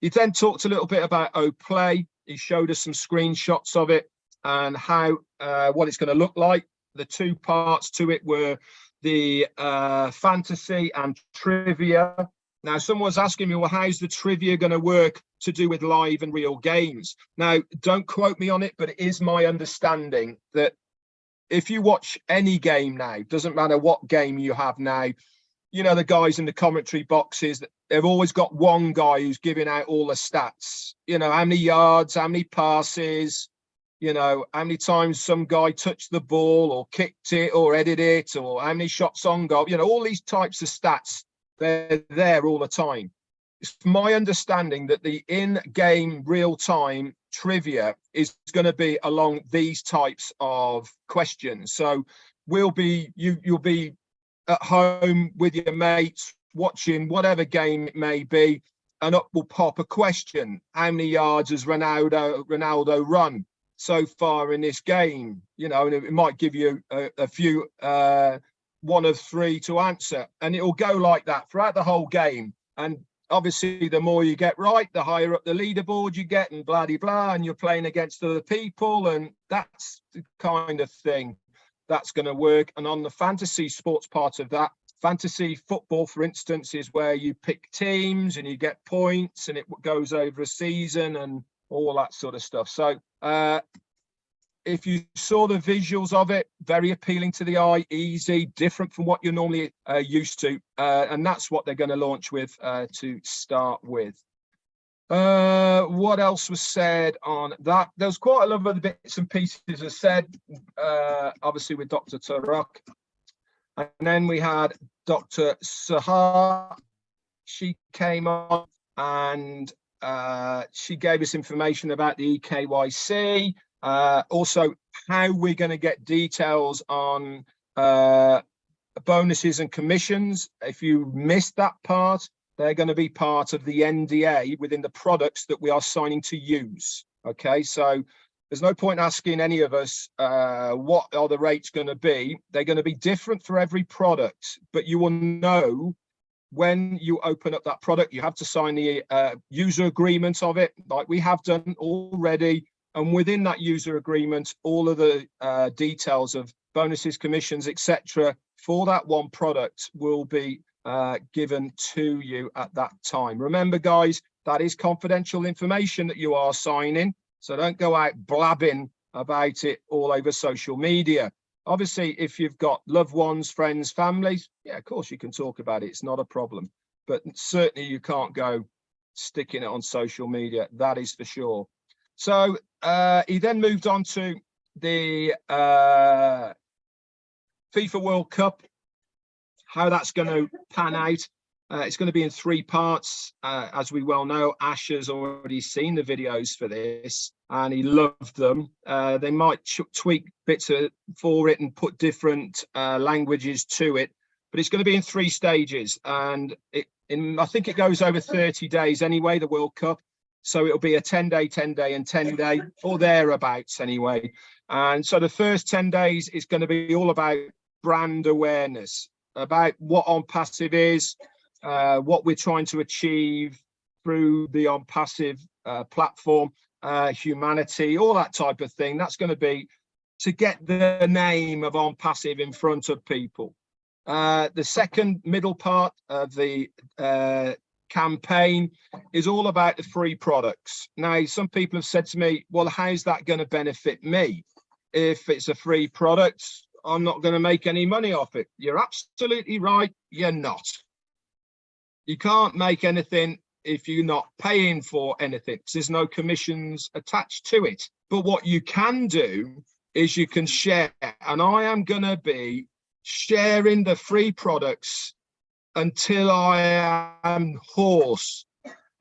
He then talked a little bit about OPlay. He showed us some screenshots of it and how what it's going to look like. The two parts to it were the fantasy and trivia. Now, someone's asking me, well, how's the trivia going to work to do with live and real games? Now, don't quote me on it, but it is my understanding that if you watch any game now, doesn't matter what game you have now, you know, the guys in the commentary boxes, they've always got one guy who's giving out all the stats, you know, how many yards, how many passes, You know, how many times some guy touched the ball or kicked it or edited it, or how many shots on goal, you know, all these types of stats, they're there all the time. It's my understanding that the in-game real-time trivia is going to be along these types of questions. So you'll be at home with your mates watching whatever game it may be, and up will pop a question. How many yards has Ronaldo run so far in this game? You know, and it might give you a few, one of three to answer, and it will go like that throughout the whole game. And obviously, the more you get right, the higher up the leaderboard you get, and blah, blah, blah, and you're playing against other people, and that's the kind of thing that's going to work. And on the fantasy sports part of that, fantasy football, for instance, is where you pick teams and you get points, and it goes over a season and all that sort of stuff. So if you saw the visuals of it, very appealing to the eye, easy, different from what you're normally used to. And that's what they're going to launch with to start with. What else was said on that? There's quite a lot of other bits and pieces are said, obviously with Dr. Tarak. And then we had Dr. Sahar. She came on and she gave us information about the EKYC. Also, how we're going to get details on bonuses and commissions. If you missed that part, they're going to be part of the NDA within the products that we are signing to use. Okay, so there's no point asking any of us what are the rates going to be. They're going to be different for every product, but you will know when you open up that product. You have to sign the user agreement of it, like we have done already. And within that user agreement, all of the details of bonuses, commissions, etc. for that one product will be given to you at that time. Remember, guys, that is confidential information that you are signing. So don't go out blabbing about it all over social media. Obviously, if you've got loved ones, friends, families, yeah, of course you can talk about it. It's not a problem. But certainly you can't go sticking it on social media. That is for sure. So he then moved on to the FIFA World Cup, how that's going to pan out. It's going to be in 3 parts. As we well know, Ash has already seen the videos for this and he loved them. They might tweak bits for it and put different languages to it, but it's going to be in 3 stages. And I think it goes over 30 days anyway, the World Cup. So it'll be a 10-day, 10-day and 10-day or thereabouts anyway. And so the first 10 days is going to be all about brand awareness, about what Onpassive is, what we're trying to achieve through the Onpassive platform, humanity, all that type of thing. That's going to be to get the name of Onpassive in front of people. The second middle part of the campaign is all about the free products. Now, some people have said to me, well, how's that going to benefit me? If it's a free product, I'm not going to make any money off it. You're absolutely right. You're not. You can't make anything if you're not paying for anything. There's no commissions attached to it. But what you can do is you can share. And I am going to be sharing the free products until I am hoarse.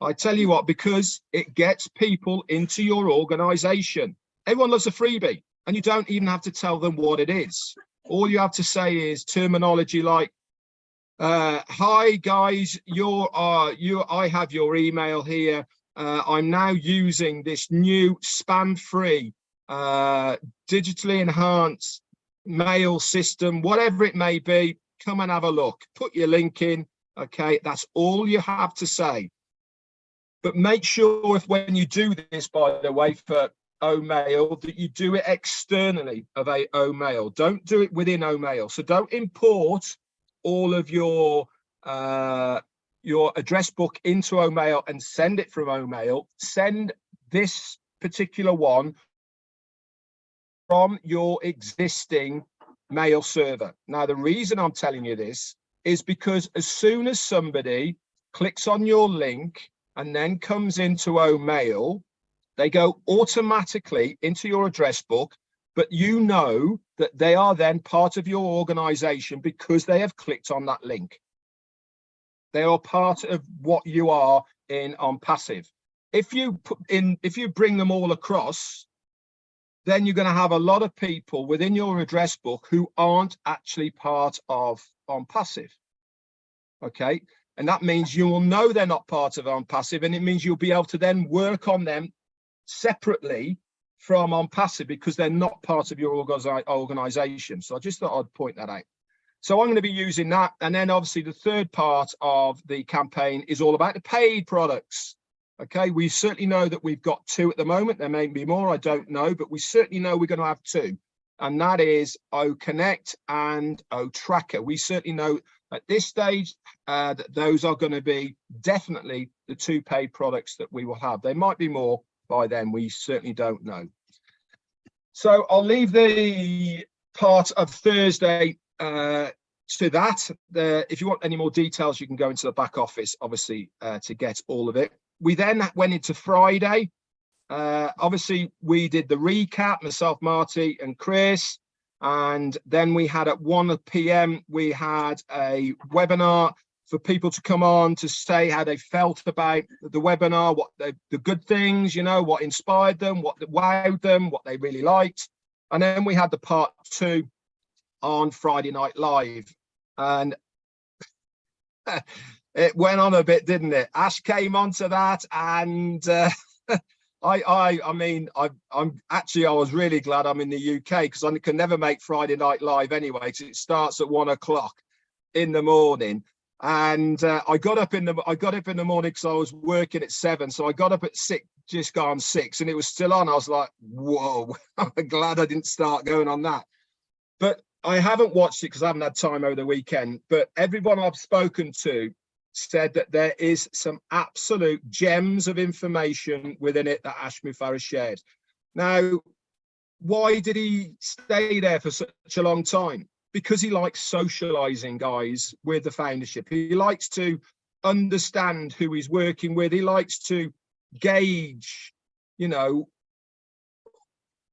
I tell you what, because it gets people into your organization. Everyone loves a freebie, and you don't even have to tell them what it is. All you have to say is terminology like, hi guys, I have your email here. I'm now using this new spam-free, digitally enhanced mail system, whatever it may be. Come and have a look, put your link in. Okay, that's all you have to say. But make sure when you do this, by the way, for OMail, that you do it externally of a OMail. Don't do it within OMail. So don't import all of your address book into OMail and send it from OMail. Send this particular one from your existing mail server. Now, the reason I'm telling you this is because as soon as somebody clicks on your link and then comes into OMail, They go automatically into your address book, but you know that they are then part of your organization because they have clicked on that link. They are part of what you are in Onpassive. If you bring them all across, then you're going to have a lot of people within your address book who aren't actually part of Onpassive. Okay, and that means you will know they're not part of Onpassive, and it means you'll be able to then work on them separately from Onpassive because they're not part of your organization. So I just thought I'd point that out. So I'm going to be using that. And then obviously the third part of the campaign is all about the paid products. Okay, we certainly know that we've got 2 at the moment. There may be more, I don't know, but we certainly know we're going to have 2. And that is OConnect and OTracker. We certainly know at this stage that those are going to be definitely the 2 paid products that we will have. There might be more by then, we certainly don't know. So I'll leave the part of Thursday to that. If you want any more details, you can go into the back office, obviously, to get all of it. We then went into Friday. Obviously, we did the recap, myself, Marty, and Chris. And then we had at 1 p.m, we had a webinar for people to come on to say how they felt about the webinar, what the good things, you know, what inspired them, what wowed them, what they really liked. And then we had the part 2 on Friday Night Live. And it went on a bit, didn't it? Ash came onto that, and I mean, I was really glad I'm in the UK because I can never make Friday Night Live anyway, because it starts at 1 o'clock in the morning. And I got up in the morning because I was working at 7, so I got up at 6, just gone 6, and it was still on. I was like, whoa! I'm glad I didn't start going on that. But I haven't watched it because I haven't had time over the weekend. But everyone I've spoken to said that there is some absolute gems of information within it that Ash Mufareh shared. Now, why did he stay there for such a long time? Because he likes socializing, guys, with the foundership. He likes to understand who he's working with. He likes to gauge, you know,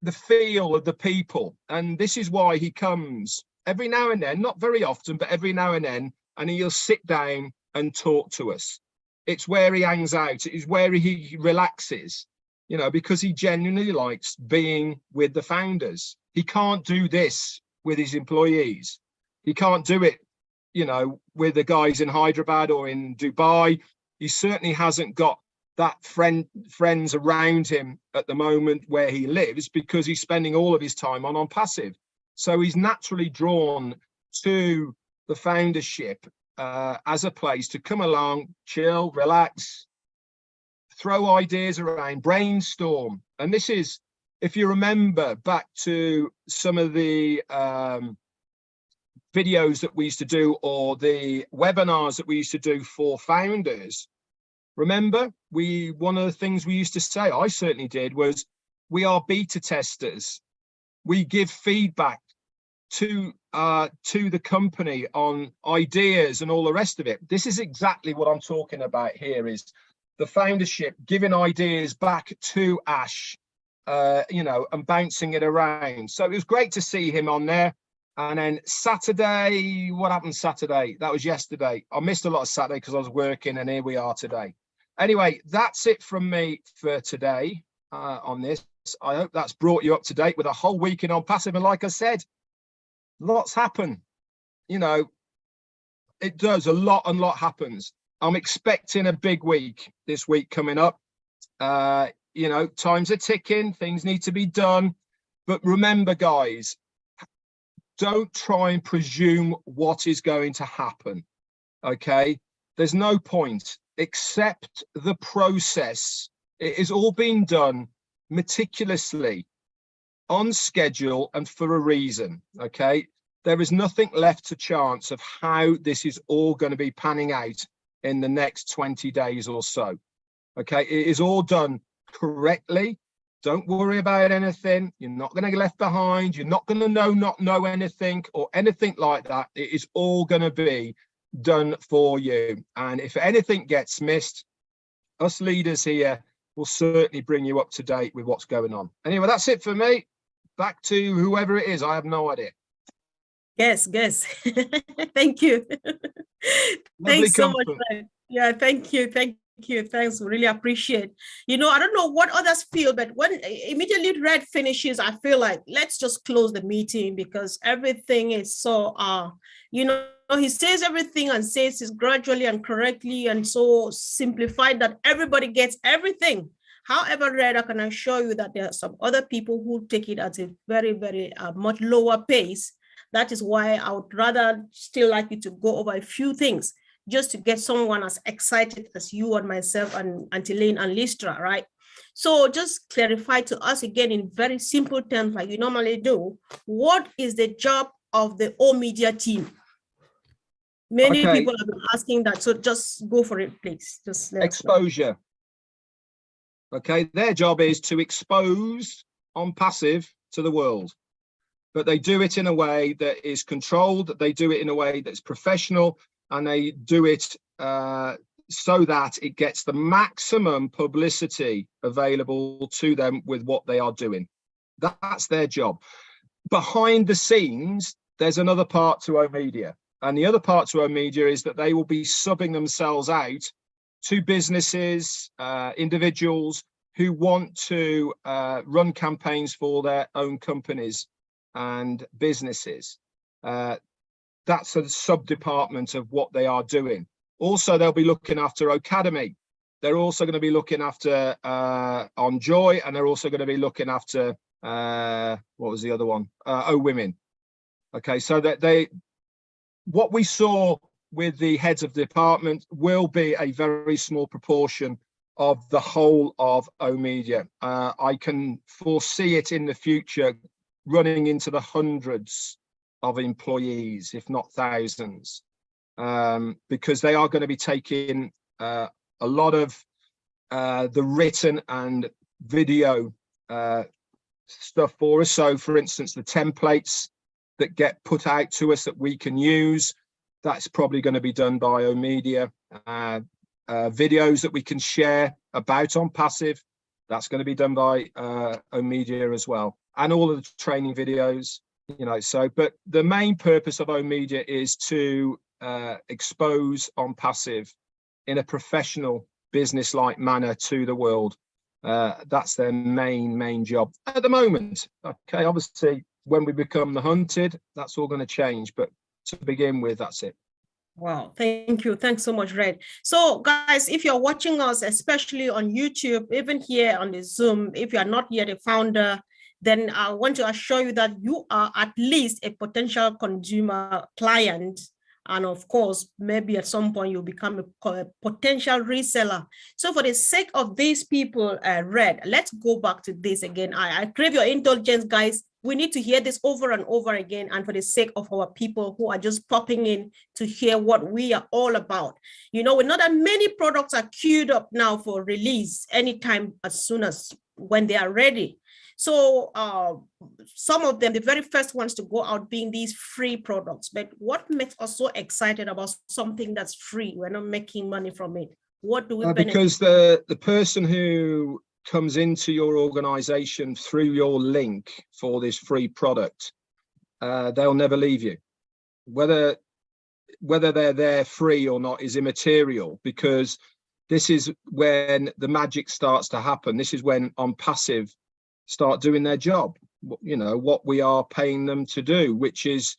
the feel of the people. And this is why he comes every now and then, not very often, but every now and then, and he'll sit down and talk to us. It's where he hangs out. It's where he relaxes, you know, because he genuinely likes being with the founders. He can't do this with his employees. He can't do it, you know, with the guys in Hyderabad or in Dubai. He certainly hasn't got that friends around him at the moment where he lives, because he's spending all of his time on Onpassive. So he's naturally drawn to the foundership as a place to come along, chill, relax, throw ideas around, brainstorm. And this is, if you remember back to some of the videos that we used to do, or the webinars that we used to do for founders, remember, one of the things we used to say, I certainly did, was we are beta testers. We give feedback to the company on ideas and all the rest of it. This is exactly what I'm talking about here, is the foundership giving ideas back to Ash, you know, and bouncing it around. So it was great to see him on there. And then Saturday, what happened Saturday? That was yesterday. I missed a lot of Saturday because I was working, and here we are today. Anyway, that's it from me for today on this. I hope that's brought you up to date with a whole week in Onpassive. And like I said, lots happen. You know, it does, a lot happens. I'm expecting a big week this week coming up. You know, times are ticking, things need to be done. But remember, guys, don't try and presume what is going to happen. Okay, there's no point. Accept the process. It is all being done meticulously, on schedule, and for a reason. Okay, there is nothing left to chance of how this is all going to be panning out in the next 20 days or so. Okay, it is all done correctly. Don't worry about anything. You're not going to get left behind. You're not going to not know anything or anything like that. It is all going to be done for you. And if anything gets missed, us leaders here will certainly bring you up to date with what's going on. Anyway, that's it for me. Back to whoever it is. I have no idea. Yes. Thank you. Thanks so much. Yeah, thank you. Thanks, really appreciate. You know, I don't know what others feel, but when immediately Red finishes, I feel like let's just close the meeting because everything is so you know, he says everything and says it gradually and correctly and so simplified that everybody gets everything. However, Red, I can assure you that there are some other people who take it at a very, very much lower pace. That is why I would rather still like you to go over a few things just to get someone as excited as you and myself and Auntie Lane and Listra, right? So just clarify to us again in very simple terms like you normally do, what is the job of the O-Media team? Many people have been asking that, so just go for it, please. Just exposure. Okay, their job is to expose Onpassive to the world, but they do it in a way that is controlled. They do it in a way that's professional, and they do it so that it gets the maximum publicity available to them with what they are doing. That's their job. Behind the scenes, there's another part to OMedia. And the other part to OMedia is that they will be subbing themselves out to businesses, individuals who want to run campaigns for their own companies and businesses. That's a sub-department of what they are doing. Also, they'll be looking after OCademey. They're also going to be looking after OnJoy, and they're also going to be looking after, what was the other one? OWomen. Okay, so that what we saw with the heads of department will be a very small proportion of the whole of OMedia. I can foresee it in the future running into the hundreds of employees, if not thousands, because they are going to be taking a lot of the written and video stuff for us. So, for instance, the templates that get put out to us that we can use, that's probably going to be done by OMedia. Videos that we can share about Onpassive, that's going to be done by OMedia as well, and all of the training videos, you know. So, but the main purpose of OMedia is to expose Onpassive in a professional, business-like manner to the world. That's their main job at the moment. Okay, obviously, when we become the hunted, that's all going to change, but to begin with, that's it. Wow, thank you. Thanks so much, Red. So guys, if you're watching us, especially on YouTube, even here on the Zoom, if you are not yet a founder, then I want to assure you that you are at least a potential consumer client. And of course, maybe at some point you'll become a potential reseller. So for the sake of these people, Red, let's go back to this again. I crave your indulgence, guys. We need to hear this over and over again. And for the sake of our people who are just popping in to hear what we are all about. You know, we know that many products are queued up now for release anytime as soon as when they are ready. So some of them, the very first ones to go out being these free products. But what makes us so excited about something that's free? We're not making money from it. What do we benefit? Because the person who comes into your organization through your link for this free product, they'll never leave you. Whether they're there free or not is immaterial, because this is when the magic starts to happen. This is when Onpassive start doing their job, you know, what we are paying them to do, which is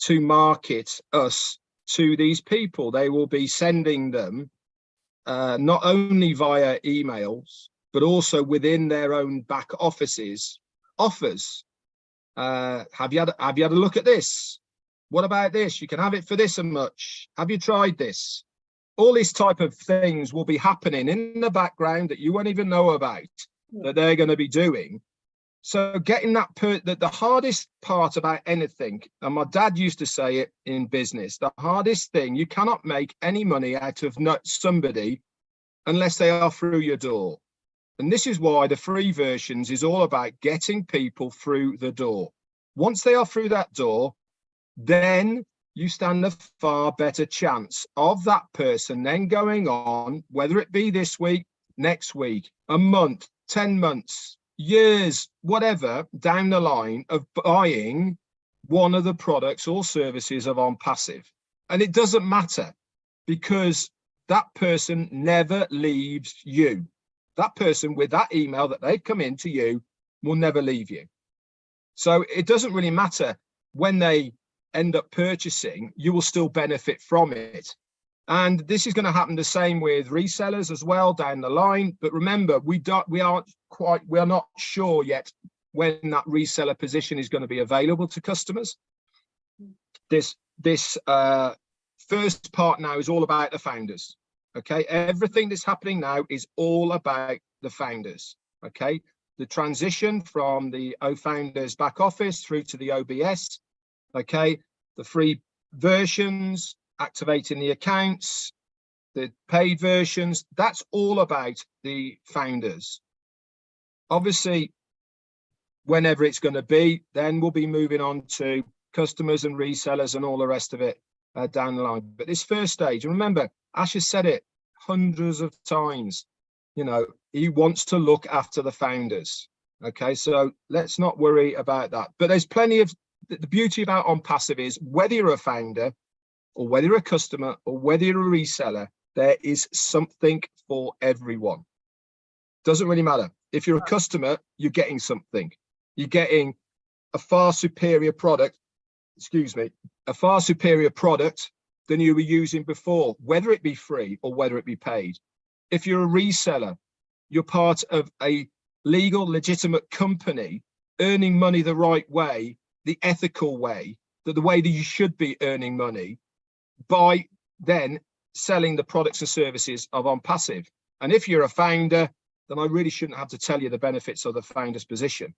to market us to these people. They will be sending them not only via emails, but also within their own back offices, offers. Have you had a look at this? What about this? You can have it for this and much. Have you tried this? All these type of things will be happening in the background that you won't even know about, that they're going to be doing. So getting that, the hardest part about anything, and my dad used to say it in business, the hardest thing, you cannot make any money out of somebody unless they are through your door. And this is why the free versions is all about getting people through the door. Once they are through that door, then you stand a far better chance of that person then going on, whether it be this week, next week, a month, 10 months, years, whatever, down the line of buying one of the products or services of Onpassive. And it doesn't matter, because that person never leaves you. That person with that email that they've come into you will never leave you. So it doesn't really matter when they end up purchasing, you will still benefit from it. And this is going to happen the same with resellers as well down the line. But remember, we are not sure yet when that reseller position is going to be available to customers. This first part now is all about the founders. Okay, everything that's happening now is all about the founders. Okay, the transition from the OFounders back office through to the OBS. Okay, the free versions, activating the accounts, the paid versions, that's all about the founders. Obviously, whenever it's going to be, then we'll be moving on to customers and resellers and all the rest of it down the line. But this first stage, and remember, Ash has said it hundreds of times, you know, he wants to look after the founders. Okay, so let's not worry about that. But there's plenty of, the beauty about Onpassive is whether you're a founder or whether you're a customer or whether you're a reseller, there is something for everyone. Doesn't really matter. If you're a customer, you're getting something. You're getting a far superior product, a far superior product than you were using before, whether it be free or whether it be paid. If you're a reseller, you're part of a legal, legitimate company earning money the right way, the ethical way, the way that you should be earning money by then selling the products and services of Onpassive. And if you're a founder, then I really shouldn't have to tell you the benefits of the founder's position,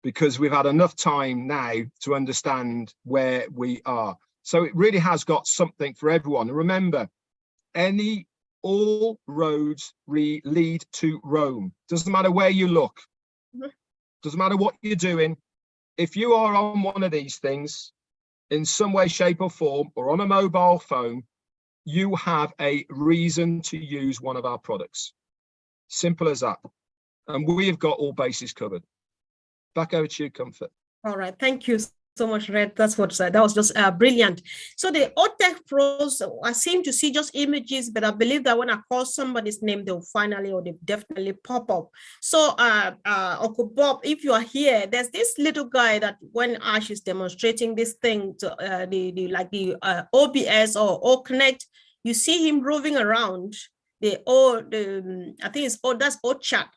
because we've had enough time now to understand where we are. So it really has got something for everyone. And remember, all roads lead to Rome. Doesn't matter where you look. Doesn't matter what you're doing. If you are on one of these things in some way, shape or form, or on a mobile phone, you have a reason to use one of our products. Simple as that. And we have got all bases covered. Back over to you, Comfort. All right. Thank you so much, Red. That's what that was just brilliant. So the OTech pros, I seem to see just images, but I believe that when I call somebody's name, they'll finally or they definitely pop up. So Uncle Bob, if you are here, there's this little guy that when Ash is demonstrating this thing to the OBS or OConnect, you see him roving around I think it's that's OChat.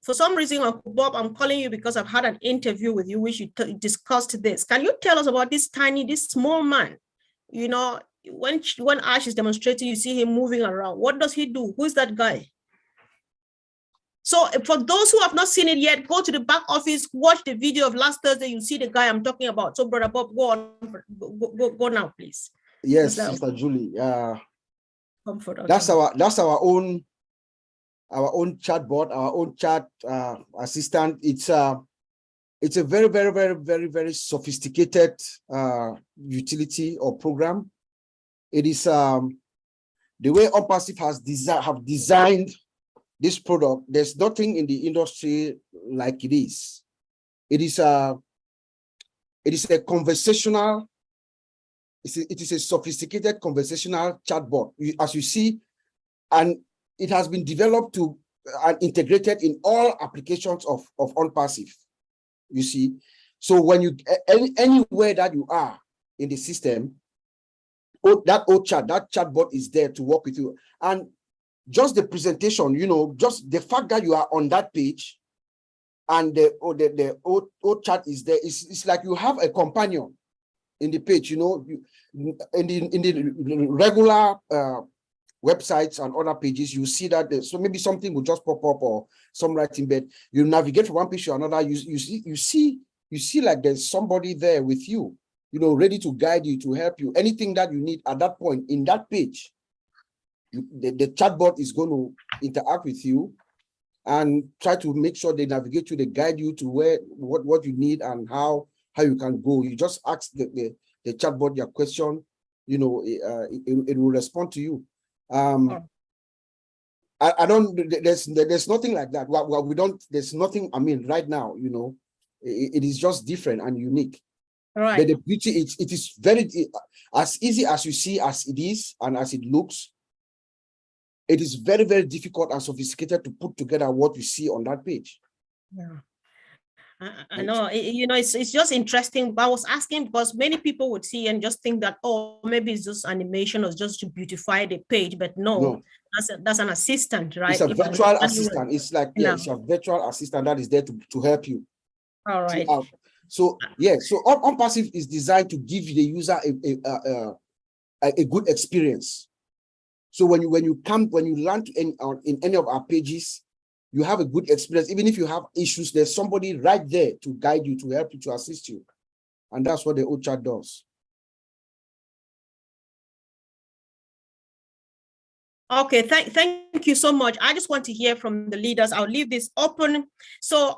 For some reason, Uncle Bob, I'm calling you because I've had an interview with you, which you discussed this. Can you tell us about this small man? You know, when Ash is demonstrating, you see him moving around. What does he do? Who is that guy? So for those who have not seen it yet, go to the back office, watch the video of last Thursday. You see the guy I'm talking about. So Brother Bob, go on, go now, please. Yes, Sister Julie. Comfort. That's our own chatbot, our own chat assistant. It's a very, very, very, very, very sophisticated utility or program. It is the way Onpassive have designed this product. There's nothing in the industry like it is. It is a conversational. It is a sophisticated conversational chatbot, as you see, and it has been developed to and integrated in all applications of Onpassive, you see. So when you, anywhere that you are in the system, that chatbot is there to work with you. And just the presentation, you know, just the fact that you are on that page and the OChat is there, it's like you have a companion in the page, you know, in the regular websites and other pages, you see that so maybe something will just pop up or some writing, but you navigate from one page to another. You see like there's somebody there with you, you know, ready to guide you, to help you. Anything that you need at that point in that page, the chatbot is going to interact with you and try to make sure they navigate you, they guide you to what you need and how you can go. You just ask the chatbot your question, you know, it will respond to you. I don't, there's nothing like that. Well, we don't, there's nothing, I mean, right now, you know, it is just different and unique. Right. But the beauty, it is very, as easy as you see as it is and as it looks, it is very, very difficult and sophisticated to put together what you see on that page. Yeah. I know, you know, it's just interesting. But I was asking because many people would see and just think that, oh, maybe it's just animation or just to beautify the page, but no. That's an assistant, right? It's a virtual assistant. It's like, yeah, it's a virtual assistant that is there to help you. All right. So yeah, so Onpassive is designed to give the user a good experience. So when you land in any of our pages, you have a good experience. Even if you have issues, there's somebody right there to guide you, to help you, to assist you. And that's what the OChat does. Okay, thank you so much. I just want to hear from the leaders. I'll leave this open. So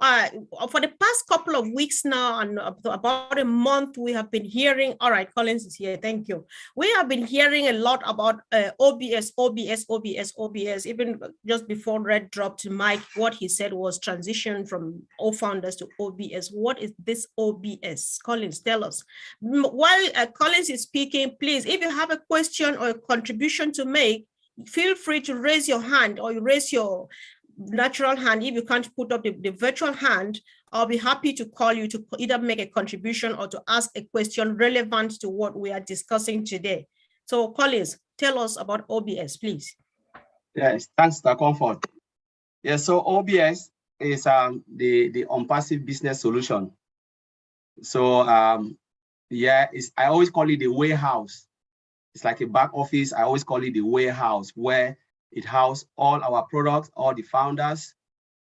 for the past couple of weeks now, and about a month, we have been hearing, all right, Collins is here, thank you. We have been hearing a lot about OBS. Even just before Red dropped Mike, what he said was transition from founders to OBS. What is this OBS? Collins, tell us. While Collins is speaking, please, if you have a question or a contribution to make, feel free to raise your hand, or you raise your natural hand. If you can't put up the virtual hand, I'll be happy to call you to either make a contribution or to ask a question relevant to what we are discussing today. So Collins, tell us about OBS, please. Yes, thanks, Mr. Comfort. Yeah, so OBS is the Onpassive business solution. So yeah, I always call it the warehouse. It's like a back office. I always call it the warehouse, where it houses all our products, all the founders,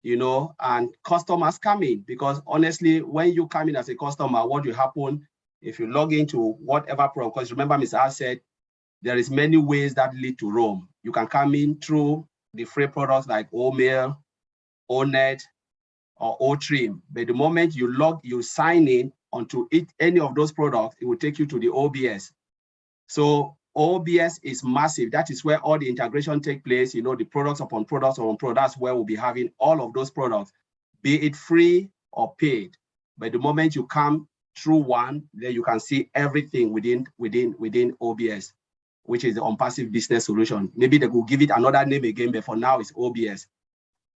you know, and customers come in. Because honestly, when you come in as a customer, what will happen if you log into whatever program? Because remember, Mr. R said, there is many ways that lead to Rome. You can come in through the free products like OMail, ONet, or OTrim. But the moment you sign in onto any of those products, it will take you to the OBS. So OBS is massive. That is where all the integration take place. You know, the products upon products upon products, where we'll be having all of those products, be it free or paid. But the moment you come through one, then you can see everything within OBS, which is the Onpassive business solution. Maybe they will give it another name again, but for now it's OBS.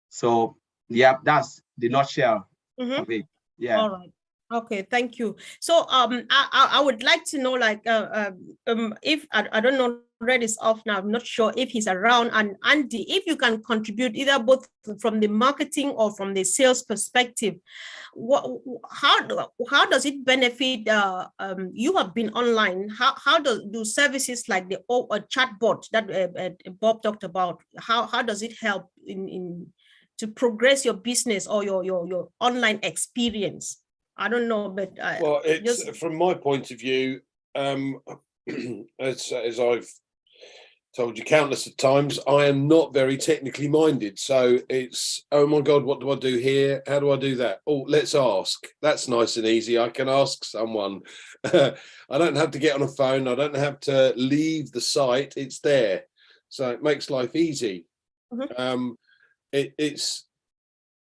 So yeah, that's the nutshell of it. Yeah. All right. Okay, thank you. So I would like to know, like, if I don't know, Red is off now. I'm not sure if he's around. And Andy, if you can contribute either both from the marketing or from the sales perspective, how does it benefit? You have been online. How do services like the chatbot that Bob talked about? How does it help in to progress your business or your online experience? I don't know, but well, it's just from my point of view, as I've told you countless of times, I am not very technically minded. So it's, oh my God, what do I do here? How do I do that? Oh, let's ask. That's nice and easy. I can ask someone. I don't have to get on a phone. I don't have to leave the site. It's there. So it makes life easy. It's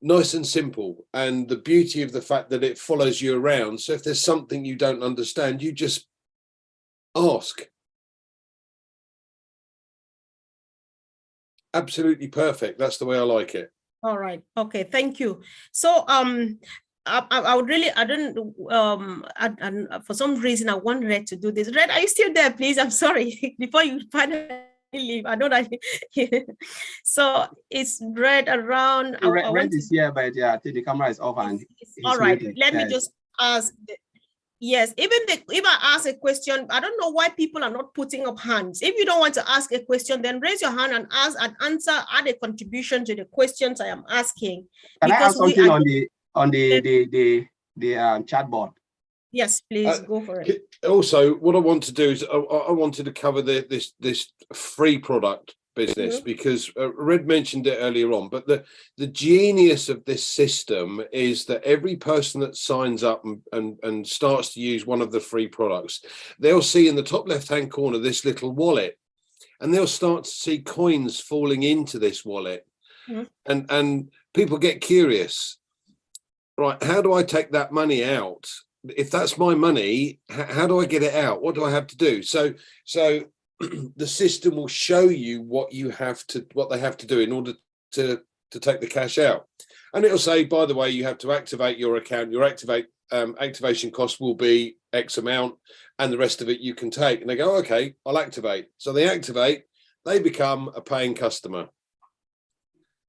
nice and simple, and the beauty of the fact that it follows you around. So if there's something you don't understand, you just ask. Absolutely perfect. That's the way I like it. All right. Okay. Thank you. So I would really, for some reason I want Red to do this. Red, are you still there, please? I'm sorry. Before you finally leave, I know that. So it's Red around. Red is here, but yeah, I think the camera is off. And all right. Let me just ask. Yes, if I ask a question, I don't know why people are not putting up hands. If you don't want to ask a question, then raise your hand and ask and answer, add a contribution to the questions I am asking. Can I ask something on the chatbot? Yes, please go for it. Also, what I want to do is I wanted to cover this free product business, because Red mentioned it earlier on, but the genius of this system is that every person that signs up and starts to use one of the free products, they'll see in the top left hand corner this little wallet, and they'll start to see coins falling into this wallet. And people get curious, right? How do I take that money out? If that's my money, how do I get it out? What do I have to do? So the system will show you what they have to do in order to take the cash out. And it'll say, by the way, you have to activate your account. Your activation cost will be X amount, and the rest of it you can take. And they go, okay, I'll activate. So they activate, they become a paying customer.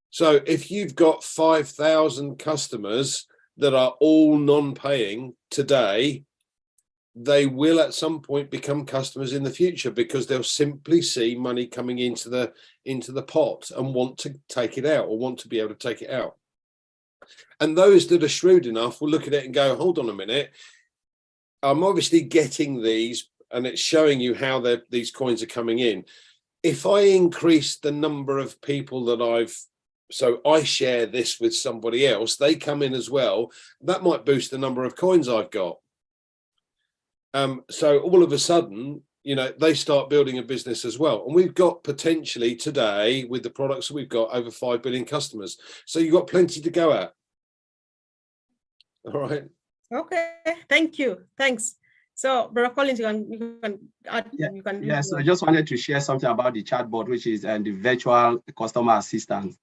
So if you've got 5,000 customers that are all non-paying today, they will at some point become customers in the future, because they'll simply see money coming into the pot and want to take it out, or want to be able to take it out. And those that are shrewd enough will look at it and go, hold on a minute, I'm obviously getting these, and it's showing you how these coins are coming in. If I increase the number of people that so I share this with somebody else, they come in as well, that might boost the number of coins I've got. So all of a sudden, they start building a business as well. And we've got potentially today, with the products that we've got, over 5 billion customers. So you've got plenty to go at. All right. Okay, thank you. Thanks. So, Brother Collins, you can add. Yeah, so I just wanted to share something about the chatbot, which is the virtual customer assistant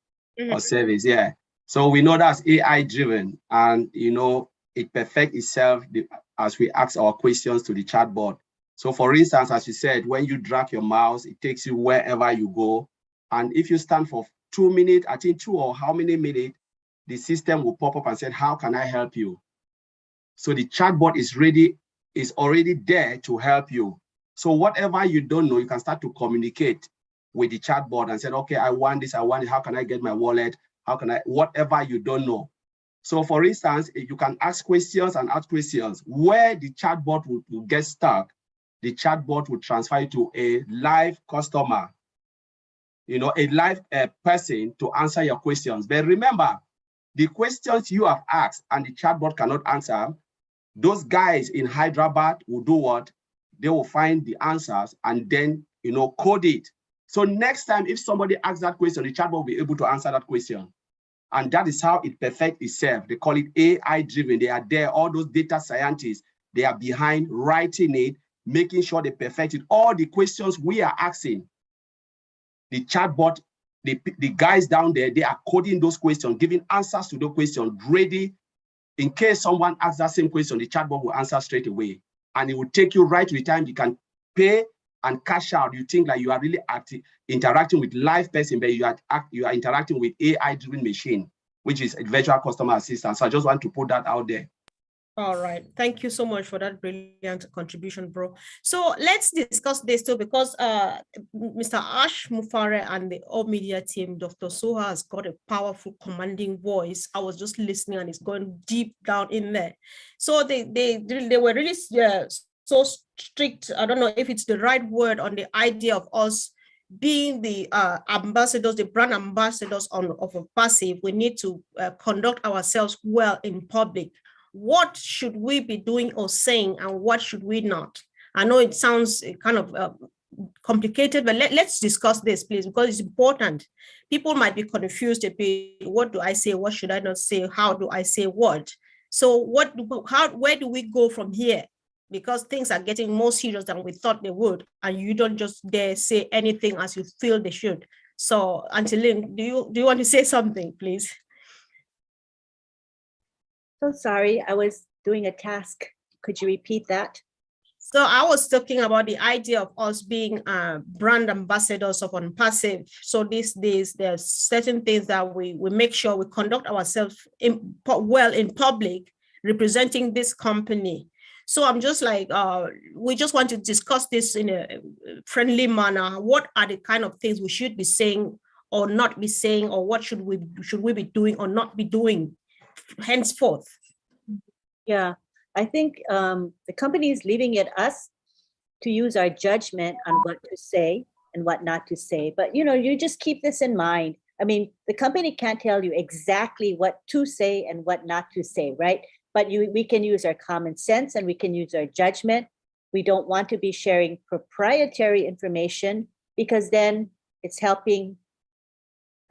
or service. Yeah. So we know that's AI driven, and it perfects itself as we ask our questions to the chatbot. So for instance, as you said, when you drag your mouse, it takes you wherever you go. And if you stand for 2 minutes, I think 2 or how many minutes, the system will pop up and say, how can I help you? So the chatbot is already there to help you. So whatever you don't know, you can start to communicate with the chatbot and say, okay, I want this, how can I get my wallet? How can I, whatever you don't know. So for instance, you can ask questions and ask questions. Where the chatbot will get stuck, the chatbot will transfer you to a live customer, a live person to answer your questions. But remember, the questions you have asked and the chatbot cannot answer, those guys in Hyderabad will do what? They will find the answers and then, code it. So next time, if somebody asks that question, the chatbot will be able to answer that question. And that is how it perfects itself. They call it AI driven. They are there, all those data scientists, they are behind writing it, making sure they perfect it. All the questions we are asking, the chatbot, the guys down there, they are coding those questions, giving answers to those questions, ready. In case someone asks that same question, the chatbot will answer straight away. And it will take you right to the time you can pay and cash out. You think like you are really interacting with live person, but you are interacting with AI-driven machine, which is a virtual customer assistant. So I just want to put that out there. All right. Thank you so much for that brilliant contribution, bro. So let's discuss this too, because Mr. Ash Mufareh and the All Media team, Dr. Soha has got a powerful, commanding voice. I was just listening and it's going deep down in there. So they were really so strict. I don't know if it's the right word on the idea of us being the ambassadors, the brand ambassadors of Onpassive. We need to conduct ourselves well in public. What should we be doing or saying, and what should we not? I know it sounds kind of complicated, but let's discuss this, please, because it's important. People might be confused a bit. What do I say? What should I not say? How do I say what? So where do we go from here? Because things are getting more serious than we thought they would, and you don't just dare say anything as you feel they should. So, Angeline, do you want to say something, please? So sorry, I was doing a task. Could you repeat that? So I was talking about the idea of us being brand ambassadors of Onpassive. So these days, there's certain things that we make sure we conduct ourselves well in public, representing this company. So I'm just like, we just want to discuss this in a friendly manner. What are the kind of things we should be saying or not be saying, or what should we be doing or not be doing henceforth? Yeah, I think the company is leaving it us to use our judgment on what to say and what not to say. But, you just keep this in mind. I mean, the company can't tell you exactly what to say and what not to say, right? But we can use our common sense and we can use our judgment. We don't want to be sharing proprietary information, because then it's helping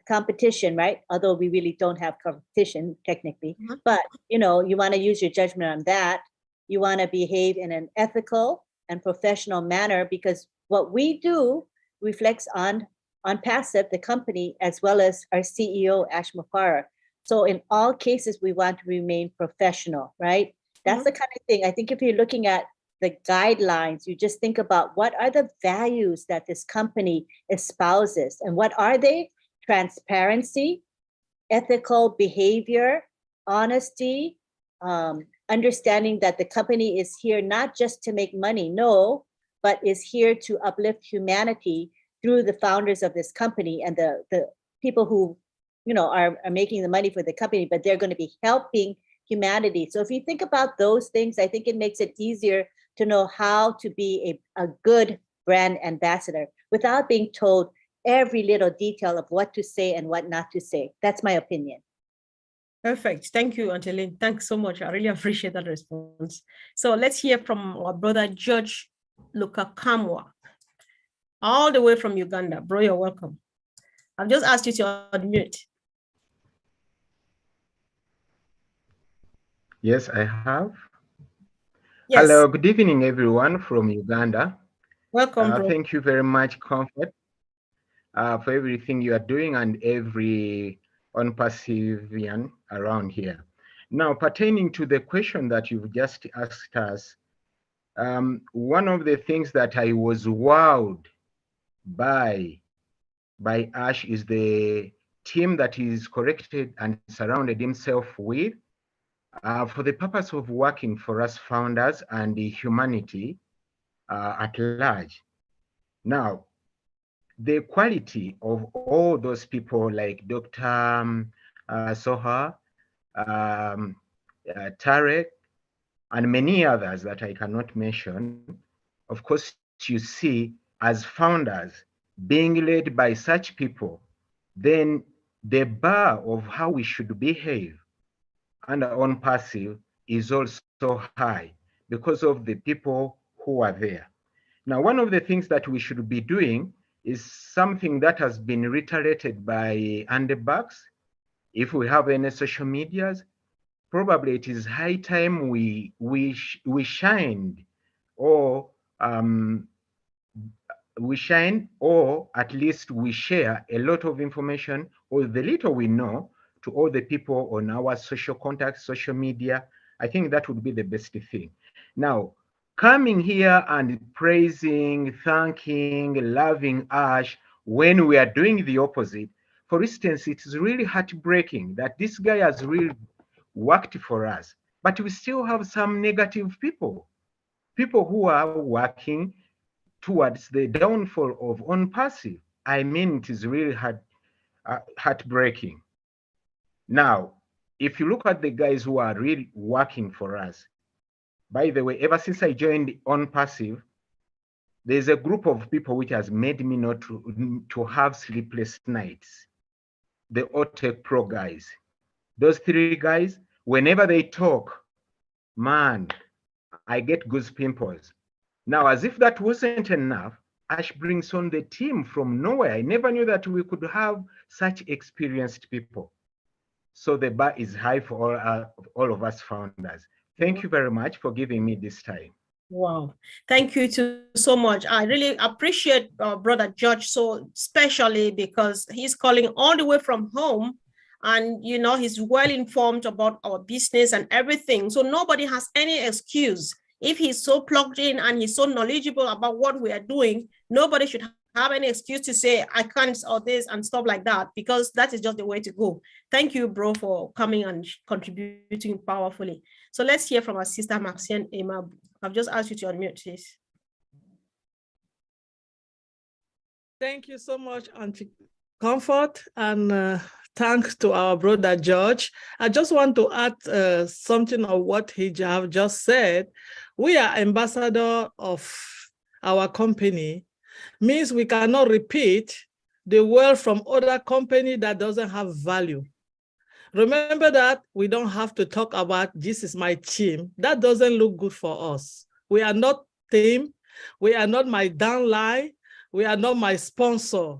competition, right? Although we really don't have competition technically, but you want to use your judgment on that. You want to behave in an ethical and professional manner, because what we do reflects on Onpassive, the company, as well as our CEO, Ash Mufareh. So in all cases, we want to remain professional, right? That's the kind of thing. I think if you're looking at the guidelines, you just think about what are the values that this company espouses, and what are they? Transparency, ethical behavior, honesty, understanding that the company is here not just to make money, no, but is here to uplift humanity through the founders of this company and the people who are making the money for the company, but they're going to be helping humanity. So if you think about those things, I think it makes it easier to know how to be a good brand ambassador without being told every little detail of what to say and what not to say. That's my opinion. Perfect. Thank you, Auntie Lynn. Thanks so much. I really appreciate that response. So let's hear from our brother, Judge Lukakamwa, all the way from Uganda. Bro, you're welcome. I've just asked you to unmute. Yes, I have. Yes. Hello, good evening, everyone from Uganda. Welcome, bro. Thank you very much, Comfort, for everything you are doing and every Onpassivian around here. Now, pertaining to the question that you've just asked us, one of the things that I was wowed by Ash is the team that he's corrected and surrounded himself with for the purpose of working for us founders and the humanity at large. Now, the quality of all those people like Dr. Soha, Tarek, and many others that I cannot mention, of course, you see as founders being led by such people, then the bar of how we should behave under Onpassive is also high because of the people who are there. Now, one of the things that we should be doing is something that has been reiterated by Andy Bucks. If we have any social medias, probably it is high time we shined, or at least we share a lot of information, or the little we know, to all the people on our social contacts, social media. I think that would be the best thing. Now, coming here and praising, thanking, loving Ash when we are doing the opposite, for instance, it's really heartbreaking that this guy has really worked for us, but we still have some negative people who are working towards the downfall of Onpassive. I mean, it is really heartbreaking. Now, if you look at the guys who are really working for us, by the way, ever since I joined Onpassive, there's a group of people which has made me not to have sleepless nights. The OTech Pro guys. Those three guys, whenever they talk, man, I get goosebumps. Now, as if that wasn't enough, Ash brings on the team from nowhere. I never knew that we could have such experienced people. So the bar is high for all of us founders. Thank you very much for giving me this time. Wow. Thank you so much. I really appreciate Brother George, so especially because he's calling all the way from home, and he's well informed about our business and everything. So nobody has any excuse. If he's so plugged in and he's so knowledgeable about what we are doing, nobody should have any excuse to say, I can't, or this and stuff like that, because that is just the way to go. Thank you, bro, for coming and contributing powerfully. So let's hear from our sister, Maxine Emma. I've just asked you to unmute, please. Thank you so much, Auntie Comfort, and thanks to our brother George. I just want to add something of what he have just said. We are ambassador of our company, means we cannot repeat the word from other company that doesn't have value. Remember that we don't have to talk about this is my team. That doesn't look good for us. We are not team. We are not my downline. We are not my sponsor.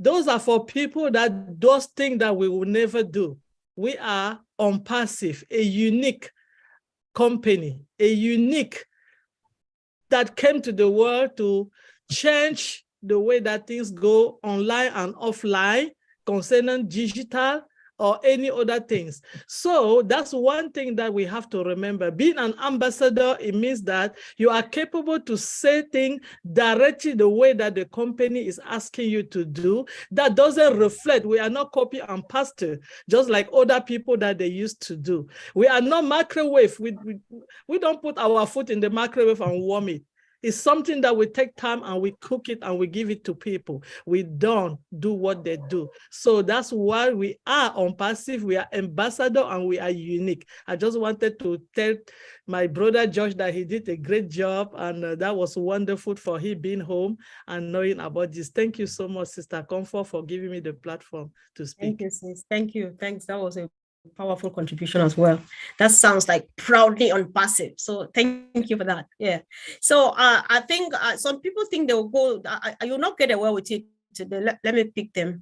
Those are for people that those things that we will never do. We are Onpassive, a unique company, a unique that came to the world to change the way that things go online and offline concerning digital or any other things. So that's one thing that we have to remember. Being an ambassador, it means that you are capable to say things directly the way that the company is asking you to do. That doesn't reflect, we are not copy and paste, just like other people that they used to do. We are not microwave. We don't put our foot in the microwave and warm it. It's something that we take time and we cook it and we give it to people. We don't do what they do. So that's why we are Onpassive, we are ambassador, and we are unique. I just wanted to tell my brother Josh that he did a great job, and that was wonderful for him being home and knowing about this. Thank you so much, Sister Comfort, for giving me the platform to speak. Thank you, sis. Thank you. Thanks. That was a powerful contribution as well. That sounds like proudly Onpassive. So thank you for that. Yeah. So I think some people think they will go, you'll not get away with it today. Let me pick them.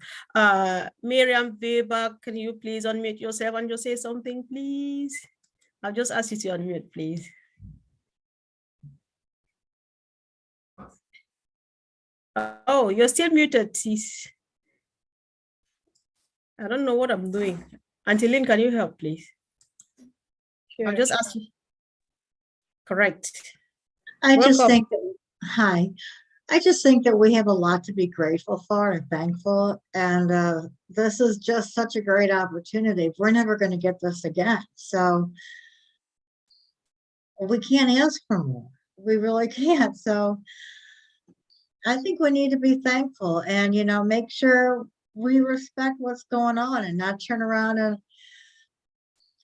Miriam Weber, can you please unmute yourself and just say something, please? I'll just ask you to unmute, please. Oh, you're still muted, sis. I don't know what I'm doing. Auntie Lynn, can you help, please? Sure. I'll just ask you. Correct. I just Welcome. think that, hi, I just think that we have a lot to be grateful for and thankful. And this is just such a great opportunity. We're never going to get this again. So we can't ask for more. We really can't. So I think we need to be thankful and, you know, make sure we respect what's going on and not turn around and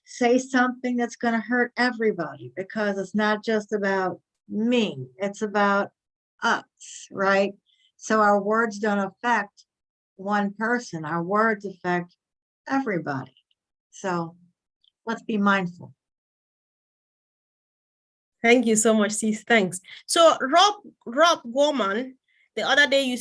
say something that's going to hurt everybody, because it's not just about me, it's about us, right? So our words don't affect one person, our words affect everybody. So let's be mindful. Thank you so much, sis. Thanks. So Rob Gorman, the other day you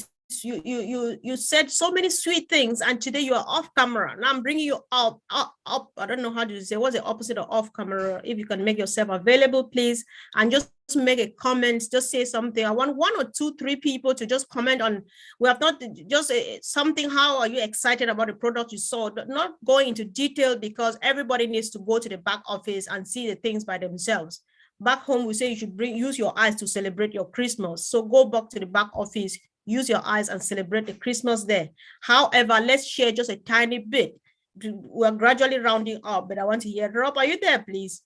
said so many sweet things, and today you are off camera. Now I'm bringing you up. I don't know how to say what's the opposite of off camera. If you can make yourself available, please, and just make a comment. Just say something. I want 1 or 2, 3 people to just comment on. We have not just something. How are you excited about the product you saw? Not going into detail because everybody needs to go to the back office and see the things by themselves. Back home, we say you should use your eyes to celebrate your Christmas. So go back to the back office, use your eyes and celebrate the Christmas there. However, let's share just a tiny bit. We're gradually rounding up, but I want to hear, Rob, are you there, please?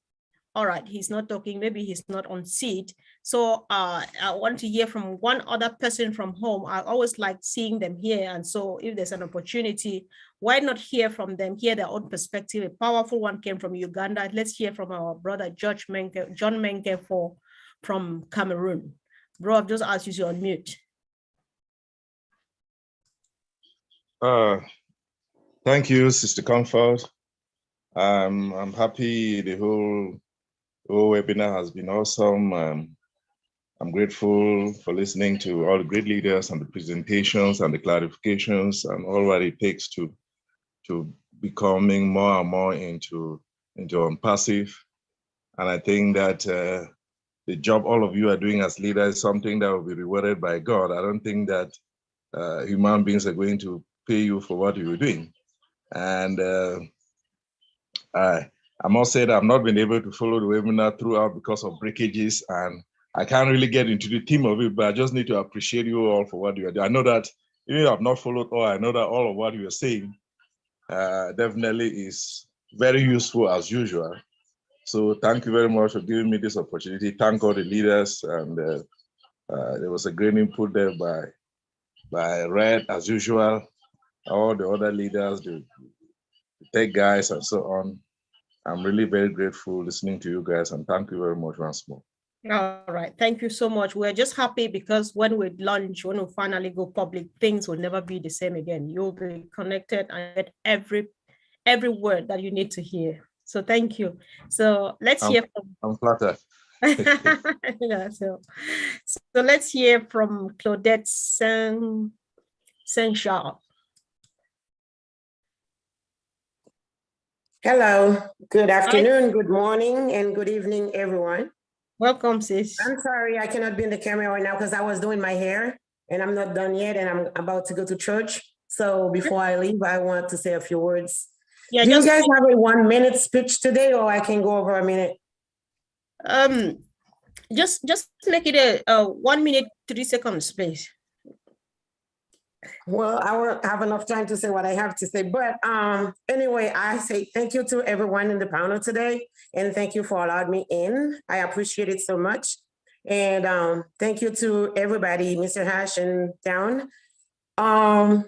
All right, he's not talking. Maybe he's not on seat. So I want to hear from one other person from home. I always like seeing them here. And so if there's an opportunity, why not hear from them, hear their own perspective? A powerful one came from Uganda. Let's hear from our brother, John Menke from Cameroon. Bro, I've just asked you to unmute. Thank you, Sister Comfort. I'm happy the whole webinar has been awesome. I'm grateful for listening to all the great leaders and the presentations and the clarifications and all what it takes to becoming more and more into Onpassive. And I think that the job all of you are doing as leaders is something that will be rewarded by God. I don't think that human beings are going to pay you for what you're doing. And I must say that I've not been able to follow the webinar throughout because of breakages, and I can't really get into the theme of it, but I just need to appreciate you all for what you are doing. I know that even if I've not followed all, I know that all of what you are saying definitely is very useful as usual. So thank you very much for giving me this opportunity. Thank all the leaders, and there was a great input there by Red as usual, all the other leaders, the tech guys and so on. I'm really very grateful listening to you guys, and thank you very much once more. All right, thank you so much. We're just happy because when we launch, when we finally go public, things will never be the same again. You'll be connected and get every word that you need to hear. So thank you. So let's hear from. I'm flattered. Yeah, so let's hear from Claudette Saint-Charles. Hello, good afternoon, good morning, and good evening, everyone. Welcome, sis. I'm sorry I cannot be in the camera right now because I was doing my hair and I'm not done yet and I'm about to go to church. So before I leave, I want to say a few words. Yeah, do you guys have a 1 minute speech today or I can go over a minute? Just make it a 1 minute, 30 seconds, please. Well, I won't have enough time to say what I have to say, but anyway, I say thank you to everyone in the panel today, and thank you for allowing me in. I appreciate it so much, and thank you to everybody, Mr. Hash and Down, Dr.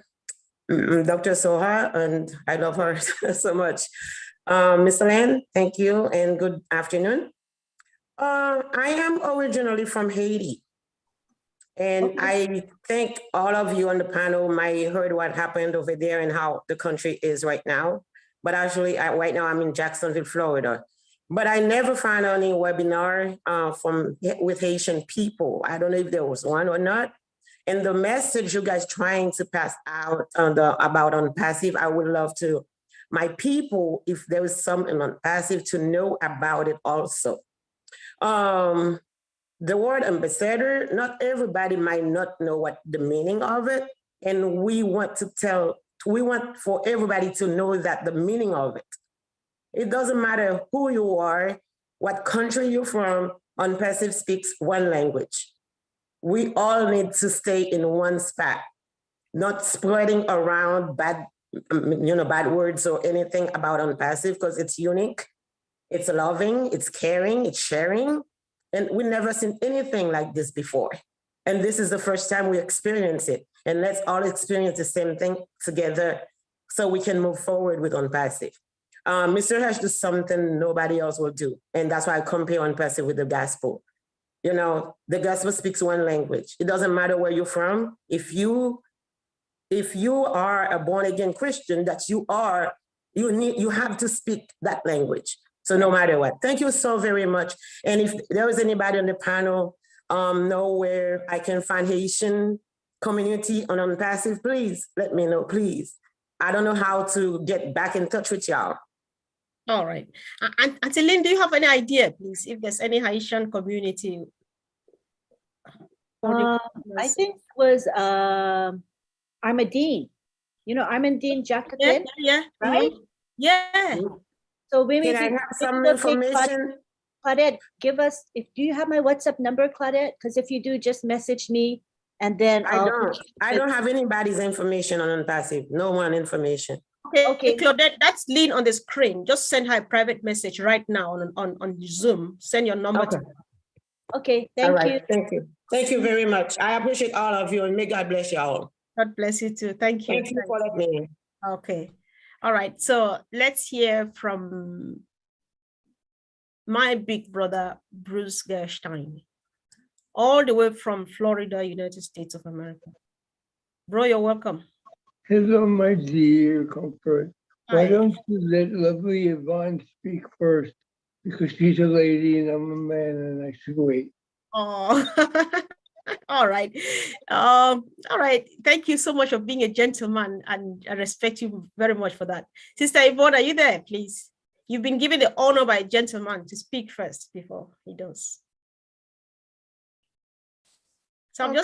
Soha, and I love her so much. Mr. Land, thank you, and good afternoon. I am originally from Haiti. And I think all of you on the panel might heard what happened over there and how the country is right now. But actually, right now I'm in Jacksonville, Florida. But I never found any webinar with Haitian people. I don't know if there was one or not. And the message you guys trying to pass out about Onpassive, I would love to, my people, if there is something Onpassive, to know about it also. The word ambassador, not everybody might not know what the meaning of it. And we want for everybody to know that the meaning of it. It doesn't matter who you are, what country you're from, Onpassive speaks one language. We all need to stay in one spot, not spreading around bad words or anything about Onpassive because it's unique, it's loving, it's caring, it's sharing. And we've never seen anything like this before. And this is the first time we experience it. And let's all experience the same thing together so we can move forward with Onpassive. Mr. Hash does something nobody else will do. And that's why I compare Onpassive with the gospel. You know, the gospel speaks one language. It doesn't matter where you're from. If you are a born-again Christian, that you have to speak that language. So no matter what, thank you so very much. And if there is anybody on the panel know where I can find Haitian community on Onpassive, please let me know, please. I don't know how to get back in touch with y'all. All right. And Auntie Lynn, do you have any idea, please, if there's any Haitian community? I think it was Armadine. You know, Armadine Jacqueline? Yeah. Right? Yeah. So maybe can I have some information? Claudette, do you have my WhatsApp number, Claudette? Because if you do, just message me and then I don't have anybody's information on Onpassive. No one information. Okay, Claudette, that's Lynn on the screen. Just send her a private message right now on Zoom. Send your number to her. Okay, thank you. Thank you. Thank you very much. I appreciate all of you and may God bless you all. God bless you too. Thank you. Thank you for letting me in. Okay. All right, so let's hear from my big brother, Bruce Gerstein, all the way from Florida, United States of America. Bro, you're welcome. Hello, my dear Comfort. Why don't you let lovely Yvonne speak first? Because she's a lady and I'm a man and I should wait. Oh, all right. All right. Thank you so much for being a gentleman, and I respect you very much for that. Sister Yvonne, are you there, please? You've been given the honor by a gentleman to speak first before he does. So I'm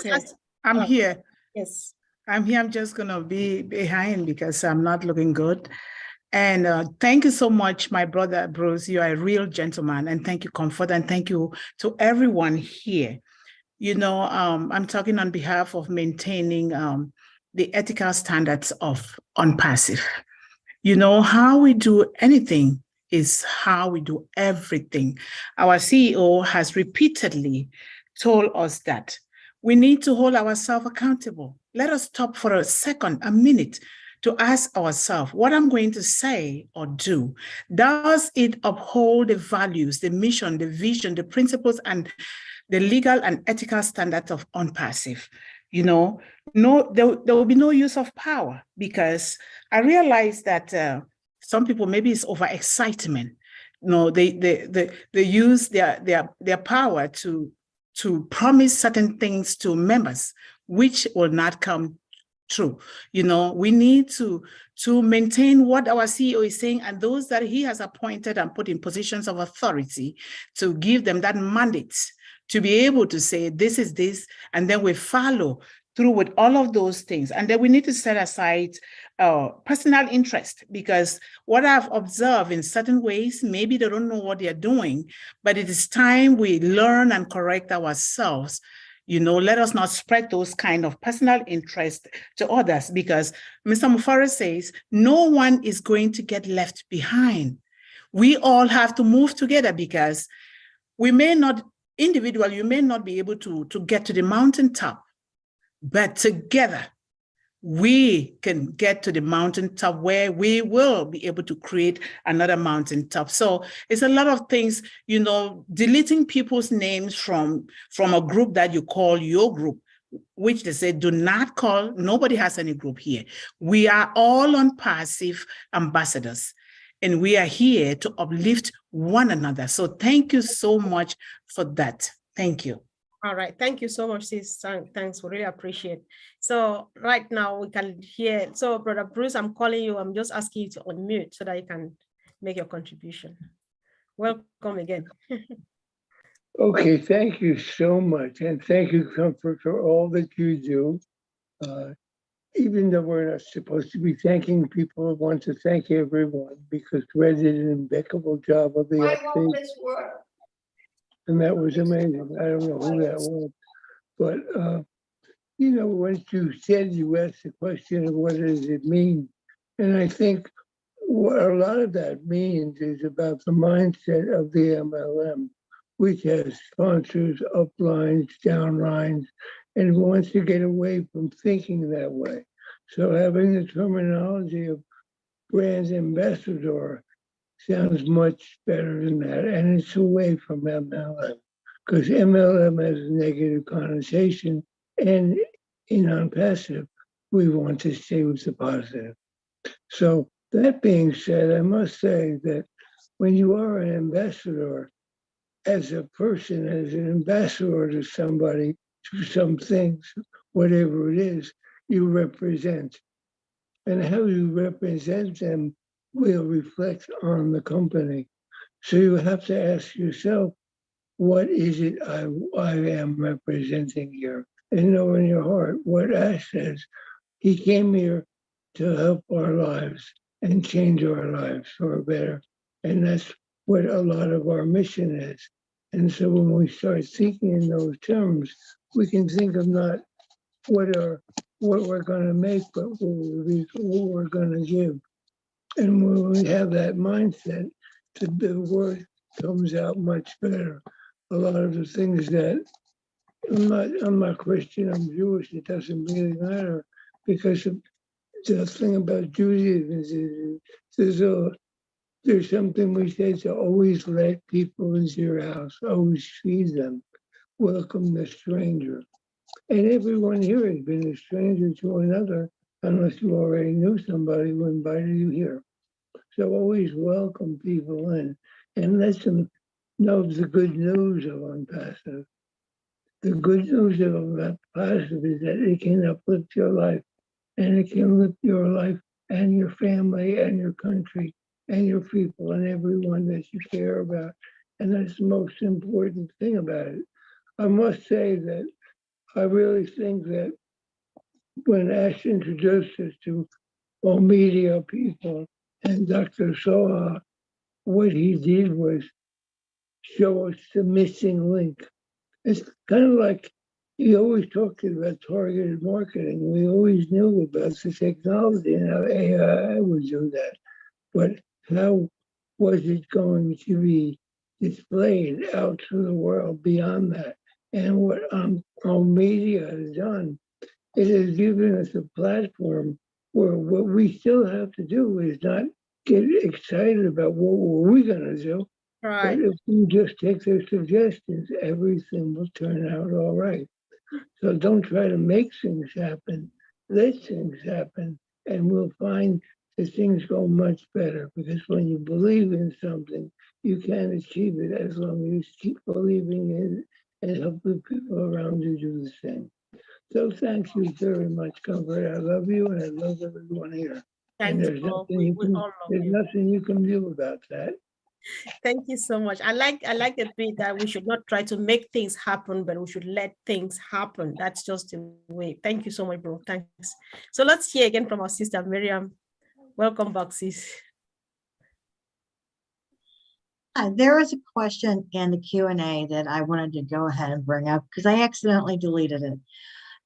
I'm here. Yes. I'm here. I'm just going to be behind because I'm not looking good. And thank you so much, my brother Bruce. You are a real gentleman. And thank you, Comfort. And thank you to everyone here. You know, I'm talking on behalf of maintaining the ethical standards of Onpassive. You know, how we do anything is how we do everything. Our CEO has repeatedly told us that we need to hold ourselves accountable. Let us stop for a second, a minute, to ask ourselves, what I'm going to say or do, does it uphold the values, the mission, the vision, the principles, and the legal and ethical standards of Onpassive? You know, there will be no use of power, because I realize that some people, maybe it's overexcitement. You know, they use their power to promise certain things to members, which will not come true. You know, we need to maintain what our CEO is saying, and those that he has appointed and put in positions of authority, to give them that mandate to be able to say, this is this, and then we follow through with all of those things. And then we need to set aside personal interest, because what I've observed in certain ways, maybe they don't know what they're doing, but it is time we learn and correct ourselves. You know, let us not spread those kind of personal interest to others, because Mr. Mufareh says no one is going to get left behind. We all have to move together, because we may not, individually, you may not be able to get to the mountaintop, but together we can get to the mountaintop where we will be able to create another mountaintop. So it's a lot of things, you know, deleting people's names from a group that you call your group, which they say do not call. Nobody has any group here. We are all Onpassive ambassadors, and we are here to uplift one another. So thank you so much for that. Thank you. All right, thank you so much, sis. Thanks, we really appreciate. So right now we can hear, so Brother Bruce, I'm calling you. I'm just asking you to unmute so that you can make your contribution. Welcome again. Okay, thank you so much. And thank you, Comfort, for all that you do. Even though we're not supposed to be thanking people, I want to thank everyone, because Red did an impeccable job of the update. And that was amazing. I don't know who that was. But, you know, once you said, you asked the question of what does it mean? And I think what a lot of that means is about the mindset of the MLM, which has sponsors, uplines, downlines, and wants to get away from thinking that way. So having the terminology of brand ambassador sounds much better than that, and it's away from MLM, because MLM has a negative connotation, and in Onpassive, we want to stay with the positive. So that being said, I must say that when you are an ambassador, as a person, as an ambassador to somebody, to some things, whatever it is, you represent. And how you represent them will reflect on the company. So you have to ask yourself, what is it I am representing here? And know in your heart what Ash says. He came here to help our lives and change our lives for better. And that's what a lot of our mission is. And so when we start thinking in those terms, we can think of not what we're going to make, but what we're going to give. And when we have that mindset, the word comes out much better. A lot of the things that I'm not Christian, I'm Jewish, it doesn't really matter, because the thing about Judaism is there's something we say to always let people into your house, always feed them, welcome the stranger. And everyone here has been a stranger to another, unless you already knew somebody who invited you here. So always welcome people in and let them know the good news of Onpassive. The good news of Onpassive is that it can uplift your life, and it can lift your life and your family and your country and your people and everyone that you care about. And that's the most important thing about it. I must say that I really think that when Ash introduced us to all media people and Dr. Soha, what he did was show us the missing link. It's kind of like he always talked about targeted marketing. We always knew about the technology and how AI would do that. But how was it going to be displayed out to the world beyond that? And what our media has done, it has given us a platform where what we still have to do is not get excited about what were we going to do. Right. But if we just take their suggestions, everything will turn out all right. So don't try to make things happen. Let things happen, and we'll find that things go much better. Because when you believe in something, you can achieve it as long as you keep believing in it and help the people around you do the same. So thank you very much, Comfort. I love you and I love everyone here. Thank And you, Bro. We all love there's you. nothing you can do about that. Thank you so much. I like the bit that we should not try to make things happen, but we should let things happen. That's just the way. Thank you so much, bro. Thanks. So let's hear again from our sister Miriam. Welcome back, sis. Hi, there was a question in the Q&A that I wanted to go ahead and bring up because I accidentally deleted it.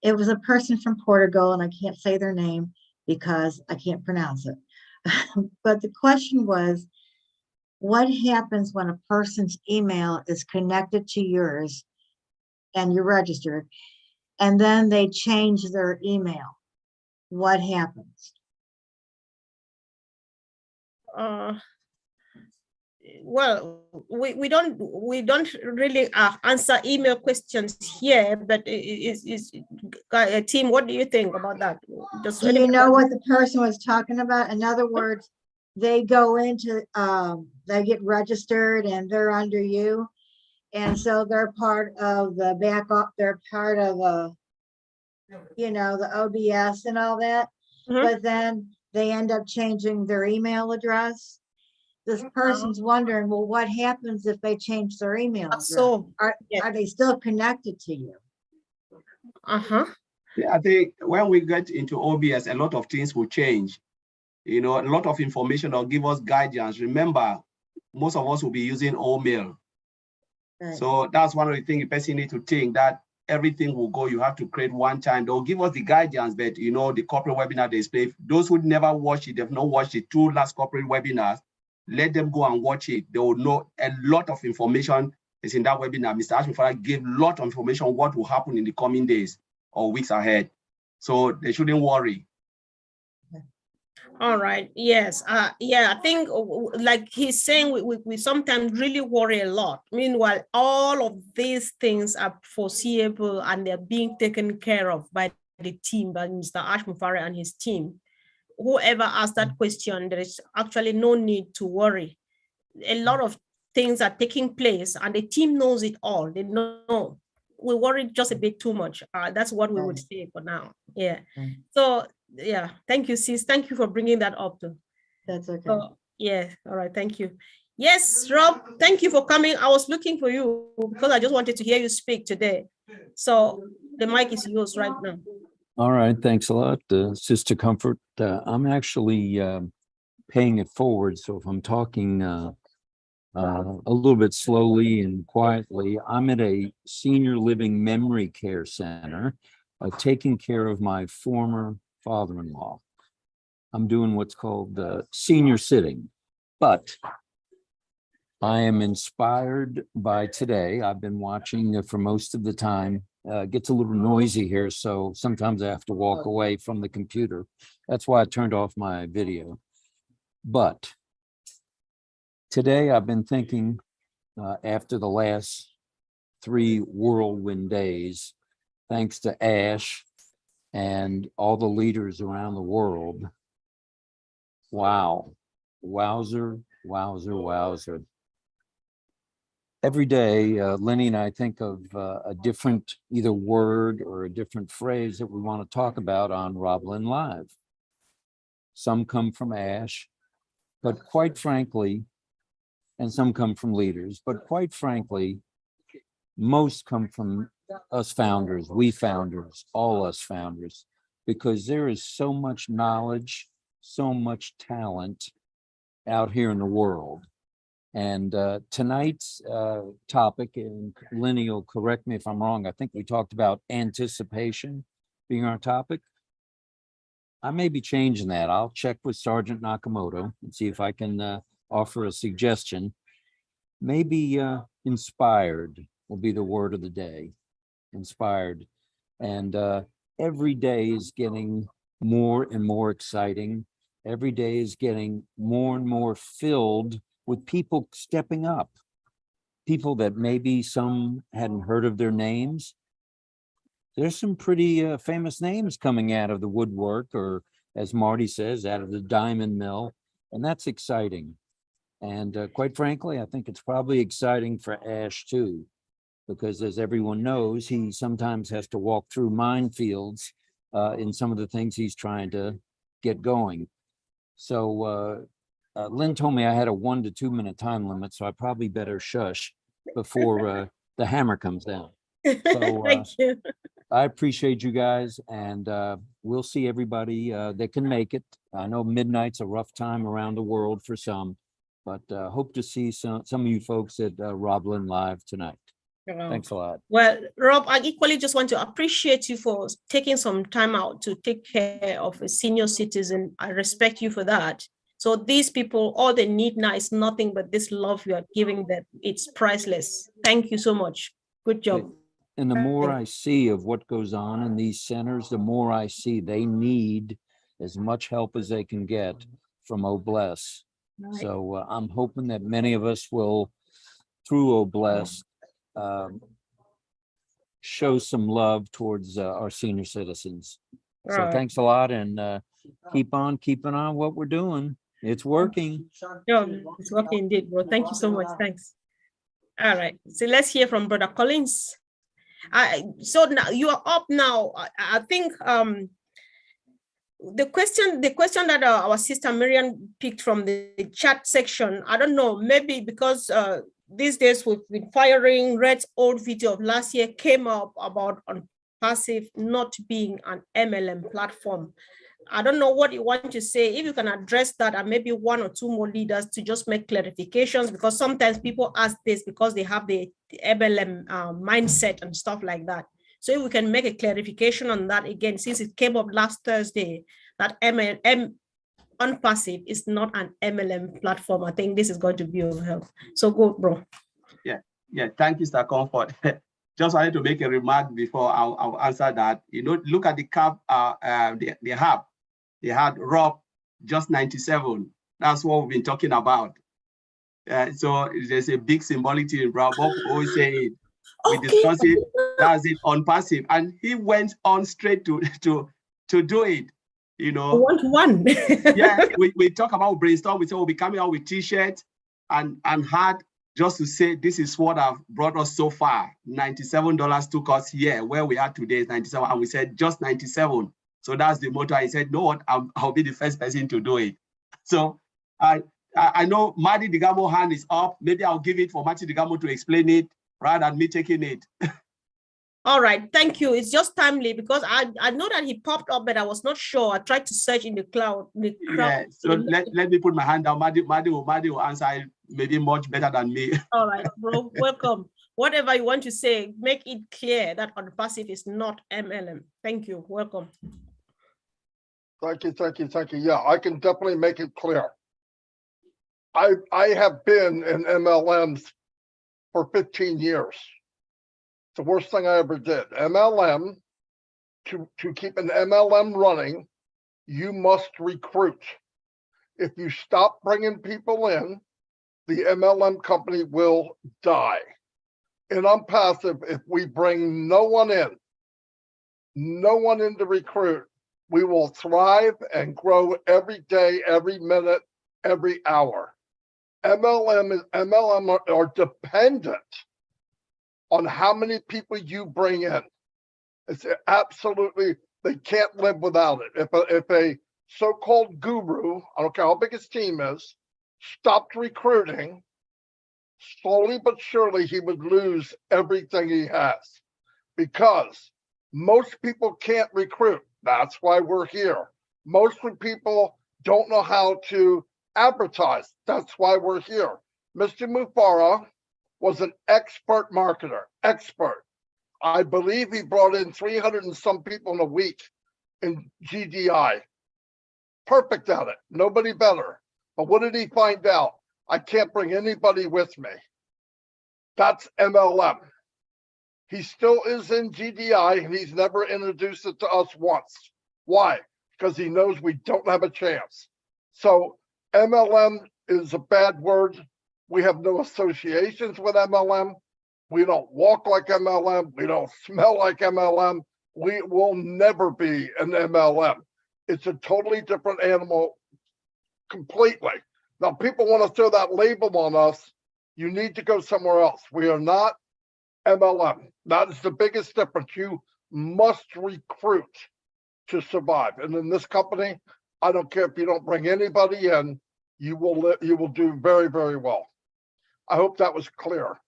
It was a person from Portugal, and I can't say their name because I can't pronounce it. But the question was, what happens when a person's email is connected to yours and you're registered, and then they change their email? What happens? Well, we don't really answer email questions here, but team, what do you think about that? Do you know what the person was talking about? In other words, they go into they get registered and they're under you, and so they're part of the they're part of the OBS and all that, but then they end up changing their email address. This person's wondering, well, what happens if they change their email address? So are they still connected to you? I think when we get into OBS, a lot of things will change. A lot of information will give us guidance. Remember, most of us will be using OMail. Right. So that's one of the things the person need to think, that everything will go. You have to create one time. They'll give us the guidance, but the corporate webinar display. Those who never watched it, they've not watched the 2 last corporate webinars. Let them go and watch it. They will know a lot of information is in that webinar. Mr. Mufareh gave a lot of information on what will happen in the coming days or weeks ahead. So they shouldn't worry. All right. Yes. Yeah, I think like he's saying, we sometimes really worry a lot. Meanwhile, all of these things are foreseeable and they're being taken care of by the team, by Mr. Mufareh and his team. Whoever asked that question, there is actually no need to worry. A lot of things are taking place and the team knows it all. They know. We worry just a bit too much. That's what we would say for now. Yeah. So yeah, thank you, sis. Thank you for bringing that up too. That's okay. So, yeah. All right. Thank you. Yes, Rob, thank you for coming. I was looking for you because I just wanted to hear you speak today. So the mic is yours right now. All right, thanks a lot, Sister Comfort. I'm actually paying it forward, so if I'm talking a little bit slowly and quietly, I'm at a senior living memory care center, taking care of my former father-in-law. I'm doing what's called senior sitting, but I am inspired by today. I've been watching for most of the time. Gets a little noisy here, so sometimes I have to walk away from the computer. That's why I turned off my video. But today I've been thinking, after the last 3 whirlwind days, thanks to Ash and all the leaders around the world, wow, wowzer, wowzer, wowzer. Every day, Lenny and I think of a different either word or a different phrase that we want to talk about on Roblin Live. Some come from Ash, but quite frankly, and some come from leaders, but quite frankly, most come from us founders, we founders, all us founders, because there is so much knowledge, so much talent out here in the world. And tonight's topic, and Lenny will correct me if I'm wrong, I think we talked about anticipation being our topic. I may be changing that. I'll check with Sergeant Nakamoto and see if I can offer a suggestion. Maybe inspired will be the word of the day, inspired. And every day is getting more and more exciting. Every day is getting more and more filled with people stepping up, people that maybe some hadn't heard of their names. There's some pretty famous names coming out of the woodwork, or as Marty says, out of the diamond mill, and that's exciting. And quite frankly, I think it's probably exciting for Ash too. because as everyone knows, he sometimes has to walk through minefields in some of the things he's trying to get going. So Lynn told me I had a 1 to 2 minute time limit, so I probably better shush before the hammer comes down. So Thank you. I appreciate you guys, and we'll see everybody that can make it. I know midnight's a rough time around the world for some, but hope to see some of you folks at Roblin Live tonight. Thanks a lot. Well, Rob, I equally just want to appreciate you for taking some time out to take care of a senior citizen. I respect you for that. So these people, all they need now is nothing but this love you are giving them. It's priceless. Thank you so much. Good job. And the more I see of what goes on in these centers, the more I see they need as much help as they can get from OBless. Right. So I'm hoping that many of us will, through OBless, show some love towards our senior citizens. So Right. thanks a lot, and keep on keeping on what we're doing. It's working. Yeah, it's working indeed, bro. Thank you so much. Thanks. All right. So let's hear from Brother Collins. So now you are up now. I think the question that our sister Miriam picked from the chat section, I don't know, maybe because these days we've been firing. Red's old video of last year came up about Onpassive not being an MLM platform. I don't know what you want to say. If you can address that, and maybe 1 or 2 more leaders to just make clarifications, because sometimes people ask this because they have the MLM mindset and stuff like that. So if we can make a clarification on that again, since it came up last Thursday, that Onpassive is not an MLM platform. I think this is going to be of help. So go, bro. Yeah. Thank you, Mr. Comfort. Just wanted to make a remark before I'll answer that. You know, look at the cap, the hub. They had Rob just 97. That's what we've been talking about. So there's a big symbolicity in Rob. Bob always say it. We discuss it. That's it Onpassive, and he went on straight to do it. You know, one. Yeah, we talk about brainstorm. We say we'll be coming out with T-shirts and hat just to say this is what I've brought us so far. $97 took us here. Where we are today is 97, and we said just 97. So that's the motto. I said, no, what? I'll be the first person to do it. So I know Madi Digamo hand is up. Maybe I'll give it for Madi Digamo to explain it rather than me taking it. All right, thank you. It's just timely because I know that he popped up, but I was not sure. I tried to search in the cloud. Yeah, so let me put my hand down. Madi will answer it maybe much better than me. All right, bro, welcome. Whatever you want to say, make it clear that Onpassive is not MLM. Thank you, welcome. Thank you. Yeah, I can definitely make it clear. I have been in MLMs for 15 years. It's the worst thing I ever did. MLM, to keep an MLM running, you must recruit. If you stop bringing people in, the MLM company will die. In Onpassive, if we bring no one in to recruit, we will thrive and grow every day, every minute, every hour. MLM are dependent on how many people you bring in. It's absolutely, they can't live without it. If a so-called guru, I don't care how big his team is, stopped recruiting, slowly but surely he would lose everything he has, because most people can't recruit. That's why we're here. Most people don't know how to advertise. That's why we're here. Mr. Mufareh was an expert marketer, expert. I believe he brought in 300 and some people in a week in GDI. Perfect at it, nobody better. But what did he find out? I can't bring anybody with me. That's MLM. He still is in GDI and he's never introduced it to us once. Why? Because he knows we don't have a chance. So MLM is a bad word. We have no associations with MLM. We don't walk like MLM. We don't smell like MLM. We will never be an MLM. It's a totally different animal completely. Now, people want to throw that label on us. You need to go somewhere else. We are not MLM. That is the biggest difference. You must recruit to survive. And in this company, I don't care if you don't bring anybody in, you will do very, very well. I hope that was clear.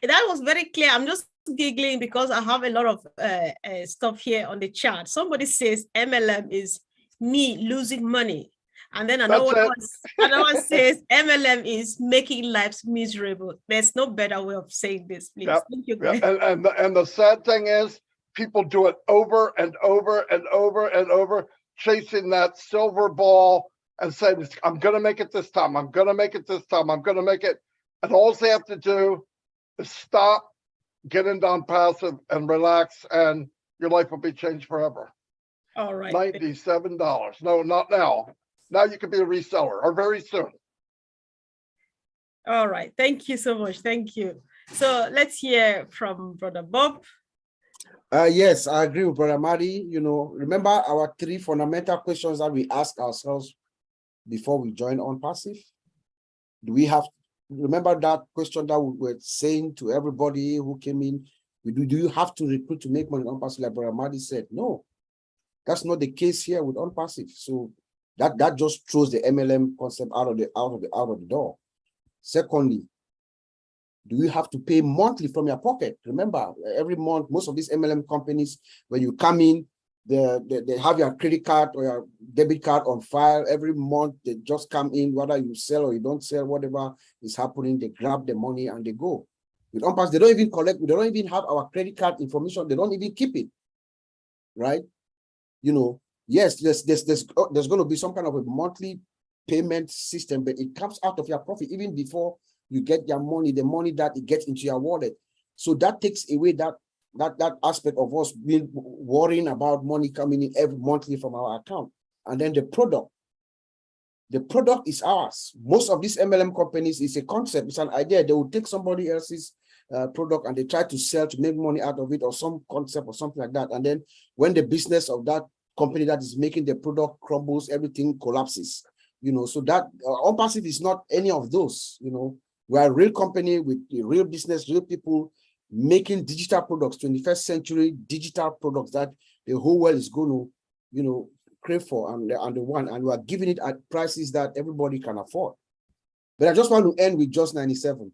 That was very clear. I'm just giggling because I have a lot of stuff here on the chat. Somebody says MLM is me losing money. And then another one says MLM is making lives miserable. There's no better way of saying this, please. Yep. Thank you. Yep. And the sad thing is people do it over and over and over and over, chasing that silver ball and saying, I'm going to make it this time. I'm going to make it this time. I'm going to make it. And all they have to do is stop, get into Onpassive and relax, and your life will be changed forever. All right. $97. No, not now. Now you can be a reseller, or very soon. All right. Thank you so much. Thank you. So let's hear from Brother Bob. Yes, I agree with Brother Madi. You know, remember our 3 fundamental questions that we ask ourselves before we join Onpassive? Do we have, remember that question that we were saying to everybody who came in? Do you have to recruit to make money on Onpassive? Like Brother Madi said, no, that's not the case here with Onpassive. So that just throws the MLM concept out of the door. Secondly, do you have to pay monthly from your pocket? Remember, every month, most of these MLM companies, when you come in, they have your credit card or your debit card on file. Every month, they just come in, whether you sell or you don't sell, whatever is happening, they grab the money and they go. With Onpassive, they don't even collect, they don't even have our credit card information. They don't even keep it, right? You know, yes, there's going to be some kind of a monthly payment system, but it comes out of your profit even before you get your money, the money that it gets into your wallet. So that takes away that aspect of us being worrying about money coming in every monthly from our account. And then the product is ours. Most of these MLM companies is a concept, it's an idea. They will take somebody else's product and they try to sell to make money out of it, or some concept or something like that. And then when the business of that company that is making the product crumbles, everything collapses. You know, so that Onpassive is not any of those. You know, we are a real company with a real business, real people making digital products, 21st century digital products that the whole world is going to, you know, crave for, and we are giving it at prices that everybody can afford. But I just want to end with just 97.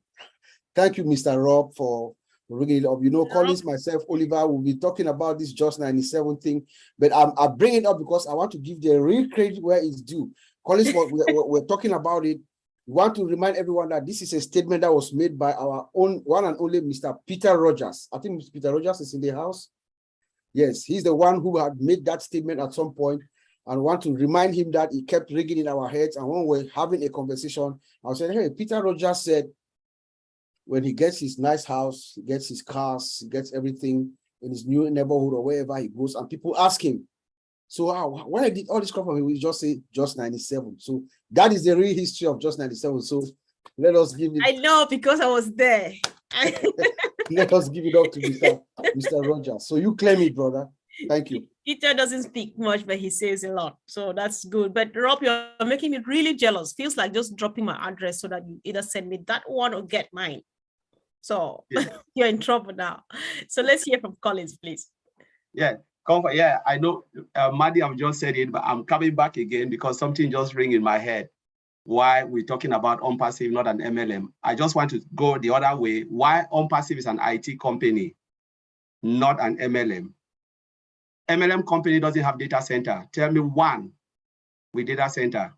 Thank you, Mr. Rob, for bringing it up. You know, Collins, myself, Oliver will be talking about this just 97 thing, but I bring it up because I want to give the real credit where it's due. Collins, we're talking about it. We want to remind everyone that this is a statement that was made by our own one and only Mr. Peter Rogers. I think Mr. Peter Rogers is in the house. Yes, he's the one who had made that statement at some point, and want to remind him that he kept ringing in our heads. And when we're having a conversation, I said, hey, Peter Rogers said, when he gets his nice house, he gets his cars, he gets everything in his new neighborhood or wherever he goes, and people ask him, so why did all this come from him? We just say just 97. So that is the real history of just 97. So let us give it. I know, because I was there. Let us give it up to Mr. Rogers. So you claim it, brother. Thank you. Peter doesn't speak much, but he says a lot. So that's good. But Rob, you're making me really jealous. Feels like just dropping my address so that you either send me that one or get mine. So yeah. You're in trouble now. So let's hear from Collins, please. Yeah. Yeah, I know, Madi, I've just said it, but I'm coming back again because something just rang in my head. Why we're talking about Onpassive, not an MLM. I just want to go the other way. Why Onpassive is an IT company, not an MLM. MLM company doesn't have data center. Tell me one with data center.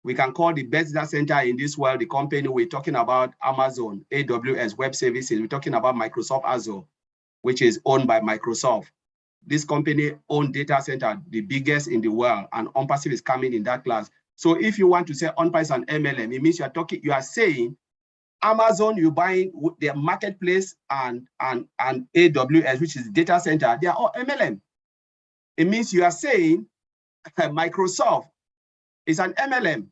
We can call the best data center in this world the company we're talking about, Amazon, AWS, Web Services. We're talking about Microsoft Azure, which is owned by Microsoft. This company owns data center, the biggest in the world, and Onpassive is coming in that class. So if you want to say Onpassive and MLM, it means you are saying Amazon, you're buying their marketplace, and AWS, which is data center, they are all MLM. It means you are saying Microsoft is an MLM,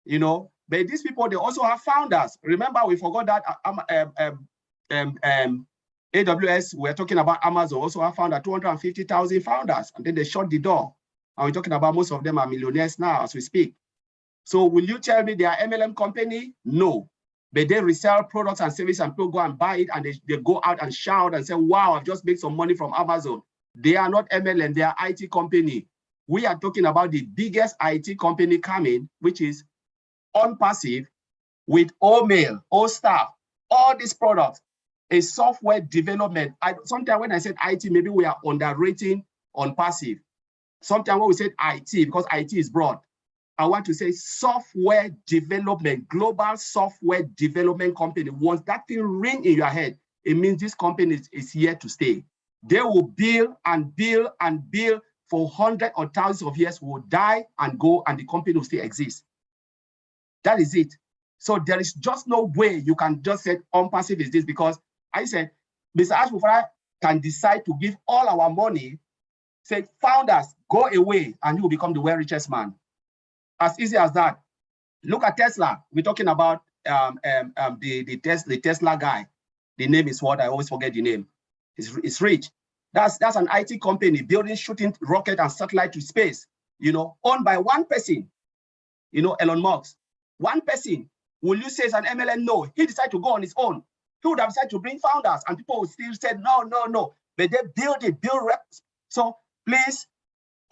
you know, but these people, they also have founders. Remember, we forgot that AWS, we're talking about Amazon, also have found 250,000 founders, and then they shut the door. And we're talking about most of them are millionaires now as we speak. So will you tell me they are MLM company? No. but they resell products and services and people go and buy it and they go out and shout and say, wow, I've just made some money from Amazon. They are not MLM, they are IT company. We are talking about the biggest IT company coming, which is Onpassive with OMail, OStaff, all these products, a software development. Sometimes when I said IT, maybe we are underrating Onpassive. Sometimes when we said IT, because IT is broad, I want to say software development, global software development company. Once that thing ring in your head, it means this company is here to stay. They will build and build and build for hundreds or thousands of years, will die and go, and the company will still exist. That is it. So there is just no way you can just say Onpassive is this, because I said, Mr. Mufareh can decide to give all our money, say, founders, go away, and you will become the world richest man. As easy as that. Look at Tesla. We're talking about the Tesla guy. The name is what? I always forget the name. It's rich. That's an IT company building, shooting rocket and satellite to space, you know, owned by one person, you know, Elon Musk. One person. Will you say it's an MLM? No. He decided to go on his own. He would have decided to bring founders, and people would still say, no, no, no. But they build it, build reps. So please,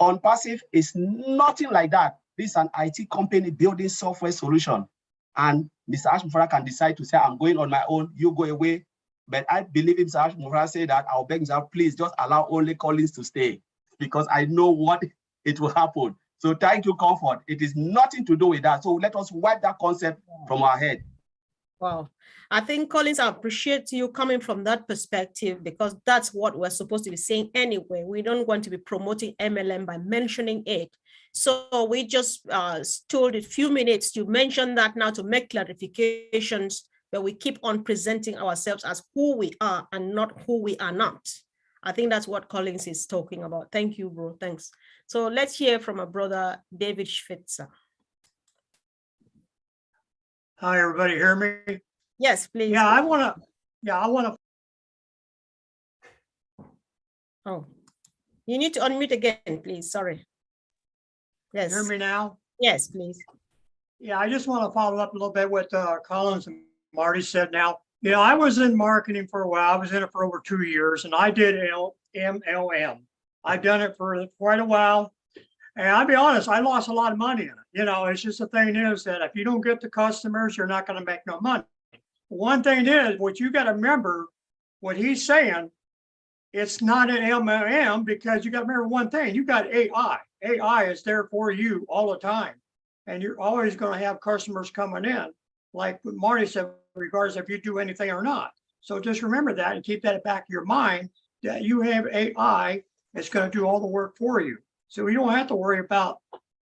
Onpassive is nothing like that. This is an IT company building software solution. And Mr. Mufareh can decide to say, I'm going on my own, you go away. But I believe if Mr. Mufareh say that, I'll beg him, please just allow only Collins to stay, because I know what it will happen. So thank you, Comfort. It is nothing to do with that. So let us wipe that concept from our head. Wow. I think, Collins, I appreciate you coming from that perspective, because that's what we're supposed to be saying anyway. We don't want to be promoting MLM by mentioning it. So we just told a few minutes to mention that now to make clarifications, but we keep on presenting ourselves as who we are and not who we are not. I think that's what Collins is talking about. Thank you, bro. Thanks. So let's hear from our brother, David Schwitzer. Hi, everybody hear me? Yes, please. Yeah, I want to. Oh, you need to unmute again, please. Sorry. Yes. Hear me now? Yes, please. Yeah, I just want to follow up a little bit with Collins and Marty said. Now, you know, I was in marketing for a while. I was in it for over 2 years, and I did MLM. I've done it for quite a while. And I'll be honest, I lost a lot of money in it. You know, it's just the thing is that if you don't get the customers, you're not going to make no money. One thing is, what you got to remember, what he's saying, it's not an MLM, because you got to remember one thing, you got AI. AI is there for you all the time. And you're always going to have customers coming in, like what Marty said, regardless if you do anything or not. So just remember that and keep that at the back of your mind, that you have AI that's going to do all the work for you. So you don't have to worry about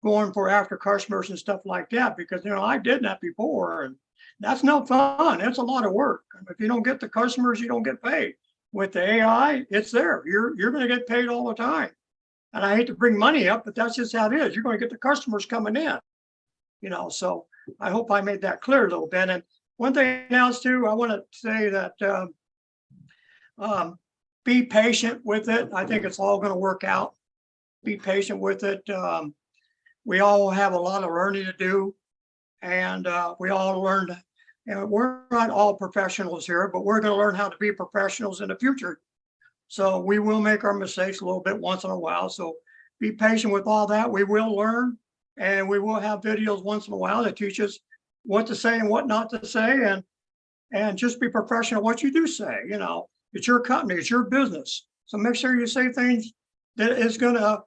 going for after customers and stuff like that, because, you know, I did that before, and that's no fun. It's a lot of work. If you don't get the customers, you don't get paid. With the AI, it's there. You're going to get paid all the time. And I hate to bring money up, but that's just how it is. You're going to get the customers coming in, you know. So I hope I made that clear a little bit. And one thing else too, I want to say that be patient with it. I think it's all going to work out. Be patient with it. We all have a lot of learning to do, and we all learned. And we're not all professionals here, but we're going to learn how to be professionals in the future. So we will make our mistakes a little bit once in a while. So be patient with all that. We will learn, and we will have videos once in a while that teach us what to say and what not to say, and just be professional what you do say. You know, it's your company, it's your business. So make sure you say things that is going to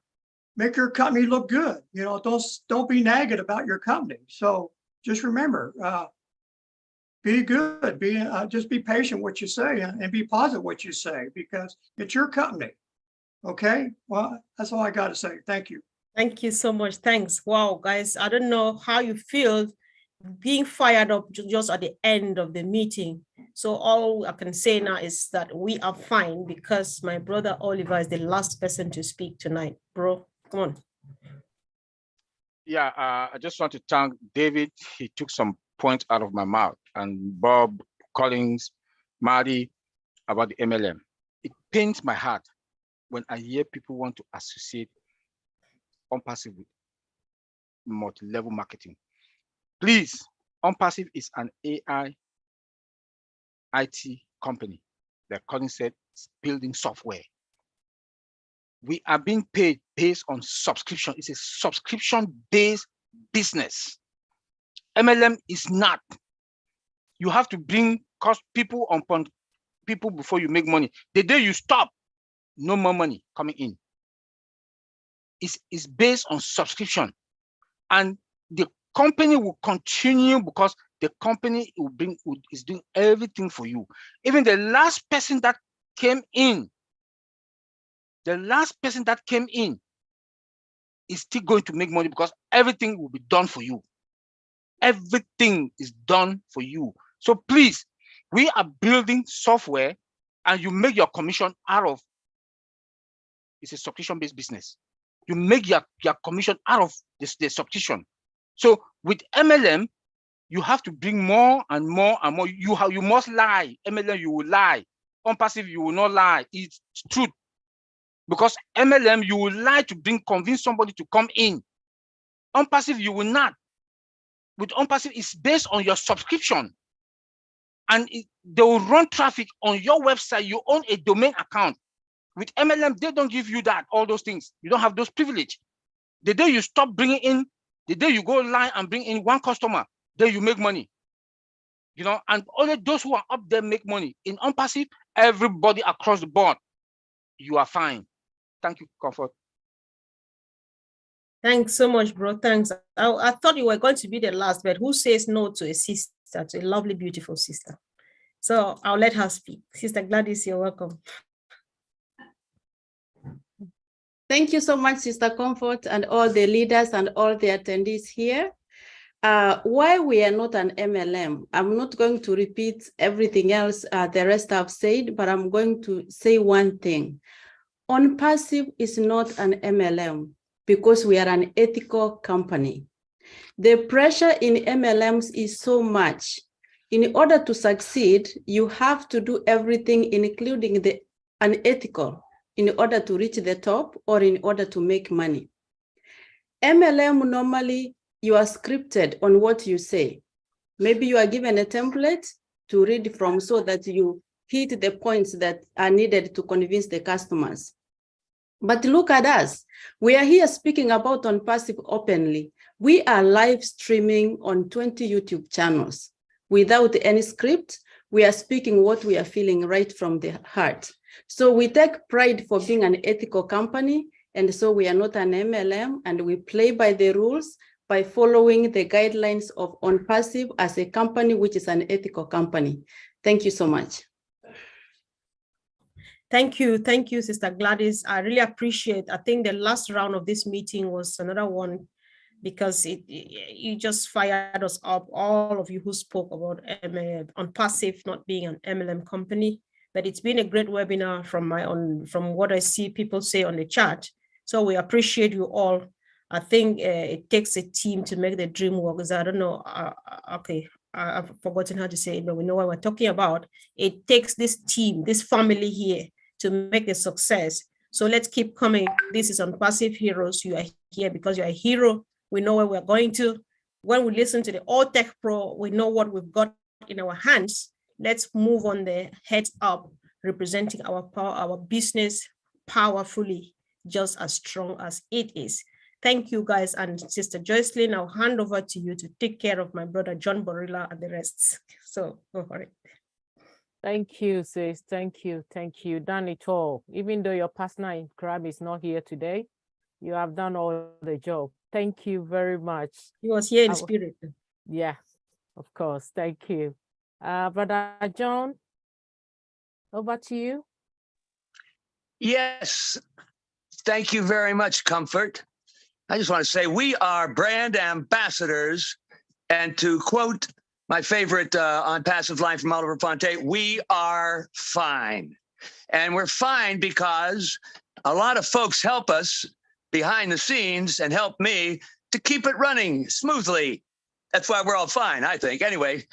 make your company look good. You know, don't be negative about your company. So just remember, be good, just be patient what you say, and be positive what you say, because it's your company. Okay, well, that's all I got to say. Thank you. Thank you so much. Thanks. Wow, guys, I don't know how you feel being fired up just at the end of the meeting. So all I can say now is that we are fine, because my brother Oliver is the last person to speak tonight. Bro, come on. Yeah, I just want to thank David. He took some points out of my mouth, and Bob, Collins, Marty, about the MLM. It pains my heart when I hear people want to associate Onpassive with multi-level marketing. Please, Onpassive is an AI IT company. The recording said building software. We are being paid based on subscription. It's a subscription-based business. MLM is not. You have to bring cost people upon people before you make money. The day you stop, no more money coming in. It's based on subscription. And the company will continue because the company is doing everything for you. Even the last person that came in, is still going to make money because everything will be done for you. Everything is done for you. So please, we are building software and you make your commission out of, it's a subscription-based business. You make your commission out of the subscription. So with MLM, you have to bring more and more and more. You must lie. MLM, you will lie. Onpassive, you will not lie. It's truth. Because MLM, you will lie to convince somebody to come in. Onpassive, you will not. With Onpassive, it's based on your subscription. And they will run traffic on your website. You own a domain account. With MLM, they don't give you that, all those things. You don't have those privileges. The day you stop bringing in, the day you go line and bring in one customer, then you make money. You know, and only those who are up there make money. In Onpassive, everybody across the board, you are fine. Thank you, Comfort. Thanks so much, bro. Thanks. I thought you were going to be the last, but who says no to a sister, to a lovely, beautiful sister? So I'll let her speak. Sister Gladys, you're welcome. Thank you so much, Sister Comfort, and all the leaders and all the attendees here. Why we are not an MLM, I'm not going to repeat everything else the rest have said, but I'm going to say one thing. Onpassive is not an MLM because we are an ethical company. The pressure in MLMs is so much. In order to succeed, you have to do everything, including the unethical, in order to reach the top or in order to make money. MLM, normally you are scripted on what you say. Maybe you are given a template to read from so that you hit the points that are needed to convince the customers. But look at us. We are here speaking about Onpassive openly. We are live streaming on 20 YouTube channels. Without any script, we are speaking what we are feeling right from the heart. So we take pride for being an ethical company, and so we are not an MLM, and we play by the rules by following the guidelines of Onpassive as a company which is an ethical company. Thank you so much. Thank you, Sister Gladys. I really appreciate. I think the last round of this meeting was another one because you just fired us up, all of you who spoke about Onpassive not being an MLM company. But it's been a great webinar from what I see people say on the chat. So we appreciate you all. I think it takes a team to make the dream work. Because I don't know, okay, I've forgotten how to say it, but we know what we're talking about. It takes this team, this family here to make a success. So let's keep coming. This is Onpassive Heroes. You are here because you're a hero. We know where we're going to. When we listen to the All Tech Pro, we know what we've got in our hands. Let's move on the heads up, representing our power, our business powerfully, just as strong as it is. Thank you, guys. And Sister Joycelyn, I'll hand over to you to take care of my brother, John Borilla, and the rest. So go for it. Thank you, sis. Thank you. Thank you. Done it all. Even though your partner in crime is not here today, you have done all the job. Thank you very much. He was here in spirit. Yeah, of course. Thank you. Brother John, over to you. Yes, thank you very much, Comfort. I just want to say we are brand ambassadors, and to quote my favorite Onpassive line from Oliver Fonte, we are fine. And we're fine because a lot of folks help us behind the scenes and help me to keep it running smoothly. That's why we're all fine, I think. Anyway,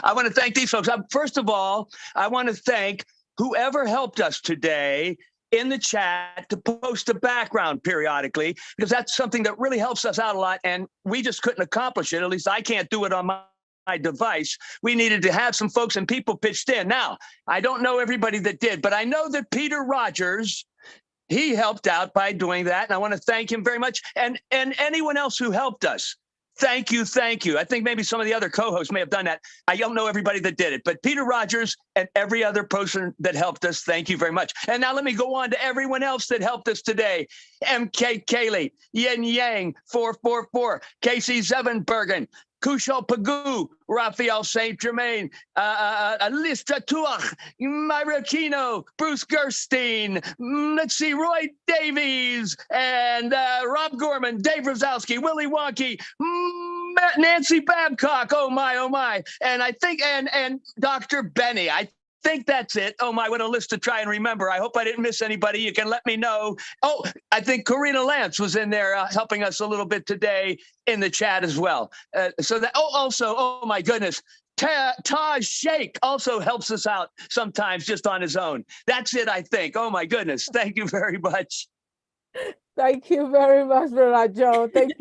I want to thank these folks. First of all, I want to thank whoever helped us today in the chat to post the background periodically, because that's something that really helps us out a lot. And we just couldn't accomplish it. At least I can't do it on my my device, we needed to have some folks and people pitched in. Now, I don't know everybody that did, but I know that Peter Rogers, he helped out by doing that. And I want to thank him very much. And anyone else who helped us. Thank you. Thank you. I think maybe some of the other co-hosts may have done that. I don't know everybody that did it, but Peter Rogers and every other person that helped us, thank you very much. And now let me go on to everyone else that helped us today. MK Kaylee, Yin Yang 444, Casey Zevenbergen, Kushal Pagoo, Raphael St. Germain, Lista Tuach, Myra Kino, Bruce Gerstein, let's see, Roy Davies, and Rob Gorman, Dave Rosowski, Willie Wonky, Nancy Babcock, oh my. And I think, and Dr. Benny, I think that's it. Oh my, what a list to try and remember. I hope I didn't miss anybody. You can let me know. Oh, I think Karina Lance was in there helping us a little bit today in the chat as well. Also, oh my goodness, Taj Sheikh also helps us out sometimes just on his own. That's it, I think. Oh my goodness. Thank you very much. Thank you very much, Brother Joe. Thank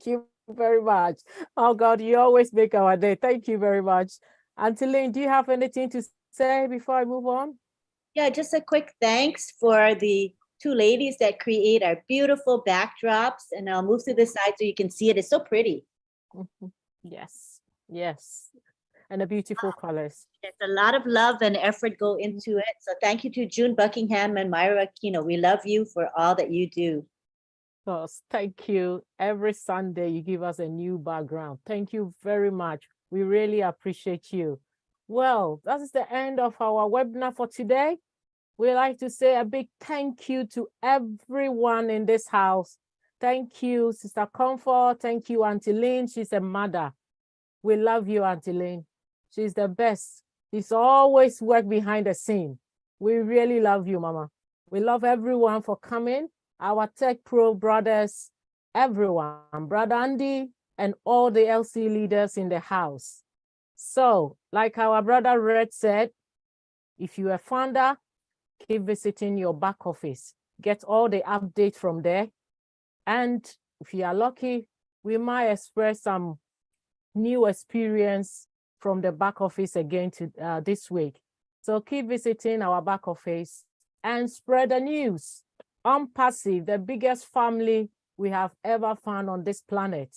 you very much. Oh God, you always make our day. Thank you very much. Auntie Lynn, do you have anything to say before I move on? Yeah, just a quick thanks for the two ladies that create our beautiful backdrops. And I'll move to the side so you can see it. It's so pretty. Yes. And the beautiful colors. There's a lot of love and effort go into it. So thank you to June Buckingham and Myra Aquino. We love you for all that you do. Yes, thank you. Every Sunday you give us a new background. Thank you very much. We really appreciate you. Well, that is the end of our webinar for today. We'd like to say a big thank you to everyone in this house. Thank you, Sister Comfort. Thank you, Auntie Lynn. She's a mother. We love you, Auntie Lynn. She's the best. She's always worked behind the scene. We really love you, Mama. We love everyone for coming. Our Tech Pro brothers, everyone, Brother Andy, and all the LC leaders in the house. So, like our brother Red said, if you're a founder, keep visiting your back office. Get all the updates from there. And if you are lucky, we might express some new experience from the back office again this week. So keep visiting our back office and spread the news. Onpassive, the biggest family we have ever found on this planet,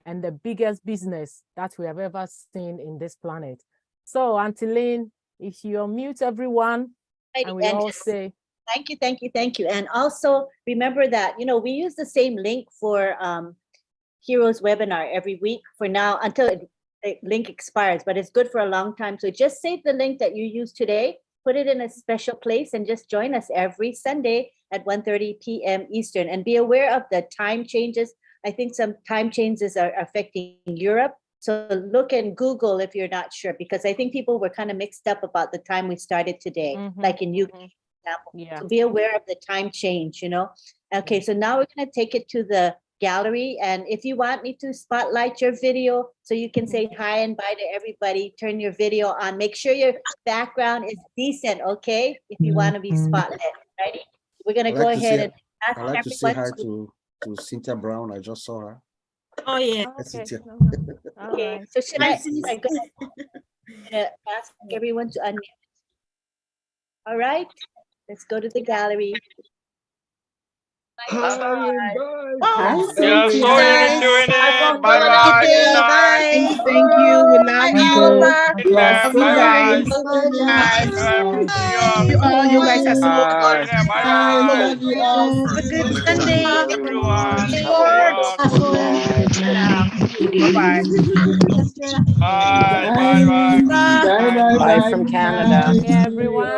and the biggest business that we have ever seen in this planet. So, Auntie Lynn, if you unmute everyone, and we all say, Thank you. And also remember that, we use the same link for Heroes webinar every week for now until the link expires, but it's good for a long time. So just save the link that you use today, put it in a special place, and just join us every Sunday at 1:30 p.m. Eastern. And be aware of the time changes. I think some time changes are affecting Europe. So look in Google if you're not sure, because I think people were kind of mixed up about the time we started today, like in UK, for example. Yeah. So be aware of the time change, Okay, so now we're going to take it to the gallery. And if you want me to spotlight your video so you can say hi and bye to everybody, turn your video on. Make sure your background is decent, okay? If you want to be spotlit, right? We're going to go ahead and ask I'd like to say hi everyone to Cynthia Brown. I just saw her. Oh, yeah. Hi, Cynthia. Okay, so should I go ahead? Ask everyone to unmute? All right, let's go to the gallery. Hi. Yeah, so you're doing it. Bye bye. Good night. Thank you. We love you. Take care. Bye bye. You all, you guys are so Bye bye. Have a good Sunday. Everyone. Bye-bye. Bye from Canada. Everyone.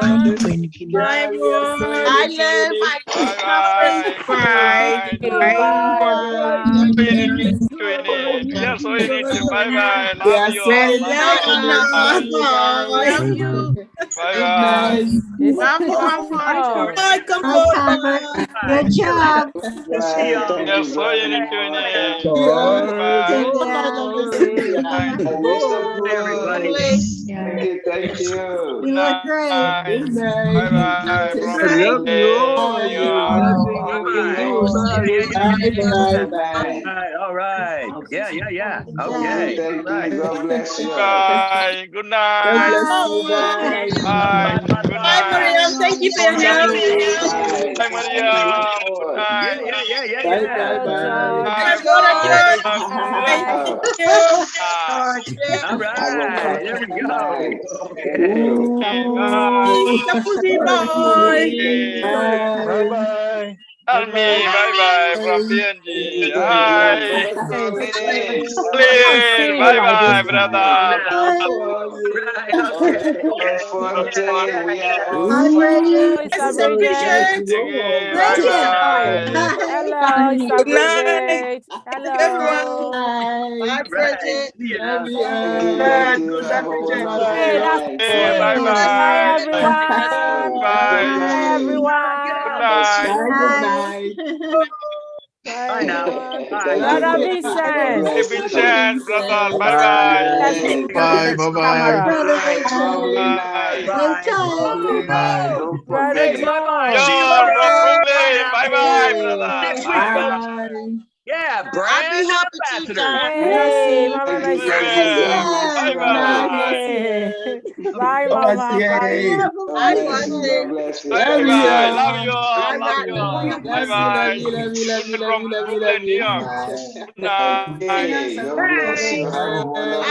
Bye, everyone. Bye bye. Bye. Yes, we need to. Bye bye. Love you all. Love you. Bye bye. Bye, Comfort. Good job. Yes, so you need to. Bye bye. Everybody. Thank you. You look great. Good night. Bye bye. Love you all. Bye. Nothing you can do about it. Bye. All right. right. Yeah. Okay. Thank All right. you. God bless you. Bye. Good night. God bless you. Bye. Bye. Good Bye, night. Mariam. Thank you for your help. Bye, Maria. Good night. Bye, bye, Hello, bye. George. My brother George. Thank Bye. you. All Have a right. There we wonderful go. night. Okay. Thank you. Chapuzi, bye. Bye. Bye. Almi, bye from PNG. Hi. Lynn, See you like this bye, brother. Unfortunately, we are all Hi, Hello, Bridget. Sister Bridget. Bye Bridget. bye. Hello, Sister Good night. Bridget. Everyone. Hello. Bye, Bridget. Thank you. Thank you. Have a wonderful Hey, that's night. Bye me. Bye, bye. everyone. Bye. Bye, Good everyone. night. Hi. Bye, Bye now. everyone. Bye. Brother God Vincent. Hey, bless you. Vincent, brother. Bye Let's bye. switch off the Bye, camera. Brother Lovely Vincent. night. Hang tight. Lovely night. Don't Brother forget. John. See you John from later. Brooklyn. Bye bye, brother. Next week, Bye folks. Bye. Yeah, Happy, brand happy ambassadors. Tuesday. Hey, Mama Thank you. Thank you. God Mercy. bless Bye you all. Hey. Bye, Mama. Bye. God Bye, bless you. Marcy. God bless you. bye Thank bye. you. Love you all. Bye, Love Matt. you all. Bye bye. Vincent from Brooklyn, New York. Good night. Okay. God bless you. Have a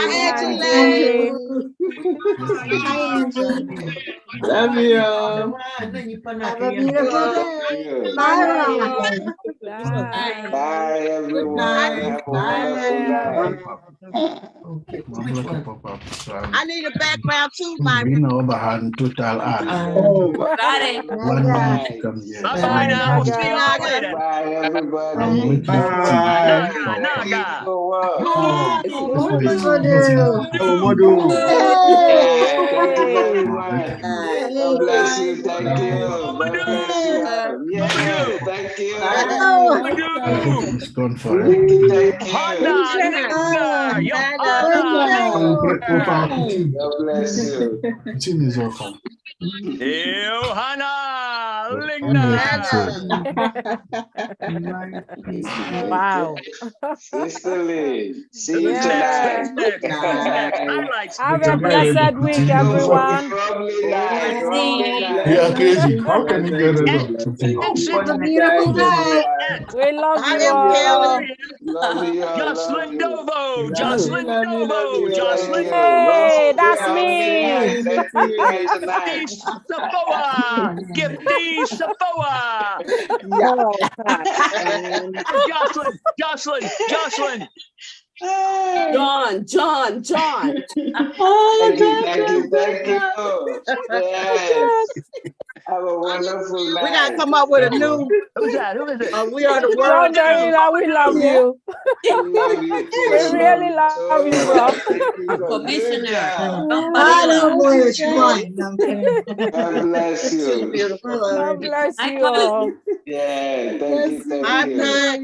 Hi, wonderful night. Angie. Hi, Angie. Love you. Have a beautiful day. You. Bye, Bye. Ron. Bye. Bye, everyone. Have a Bye, wonderful Mariam. night. I need a background too, my Oh, Good good night. night. Bye Bye, now. We'll see Naga. y'all later. Bye, everybody. Bye. Naga. Keep the work. What we gonna do? Yeah, thank you Hey. very much. God bless you. Thank you. God bless you. Yeah, thank you. Oh, Thank you. Thank you. Hana, Linda, God bless you. Hana, Linda. Wow. Sister Lee, see you Yeah. tonight. Highlights. Have a blessed week, everyone. Lovely night. Lovely night. yeah, crazy. God bless. Thank you. Have a beautiful night. We love Bye, you all. Kelly. Love you. Love Jocelyn you. Dovo, Love you. Jocelyn Love you. Love Dovo, you. Thank Jocelyn you. Don't Hey, forget that's our tonight. me. Let's tonight Gifty tonight. Safoa, Gifty Safoa. Jocelyn. John. Thank you. Yes. Have a wonderful night. We gotta come up with a new. Who's that? Who is it? We are the John world. Dorina, we love you. We love you too. We really love so you, much. bro. Thank you. Good job. I don't know which one. No, I'm kidding. God bless you. God bless you all. Yeah, thank you. Bye, Thank you. Pat.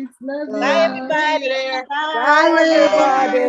Bye, everybody. Bye, everybody.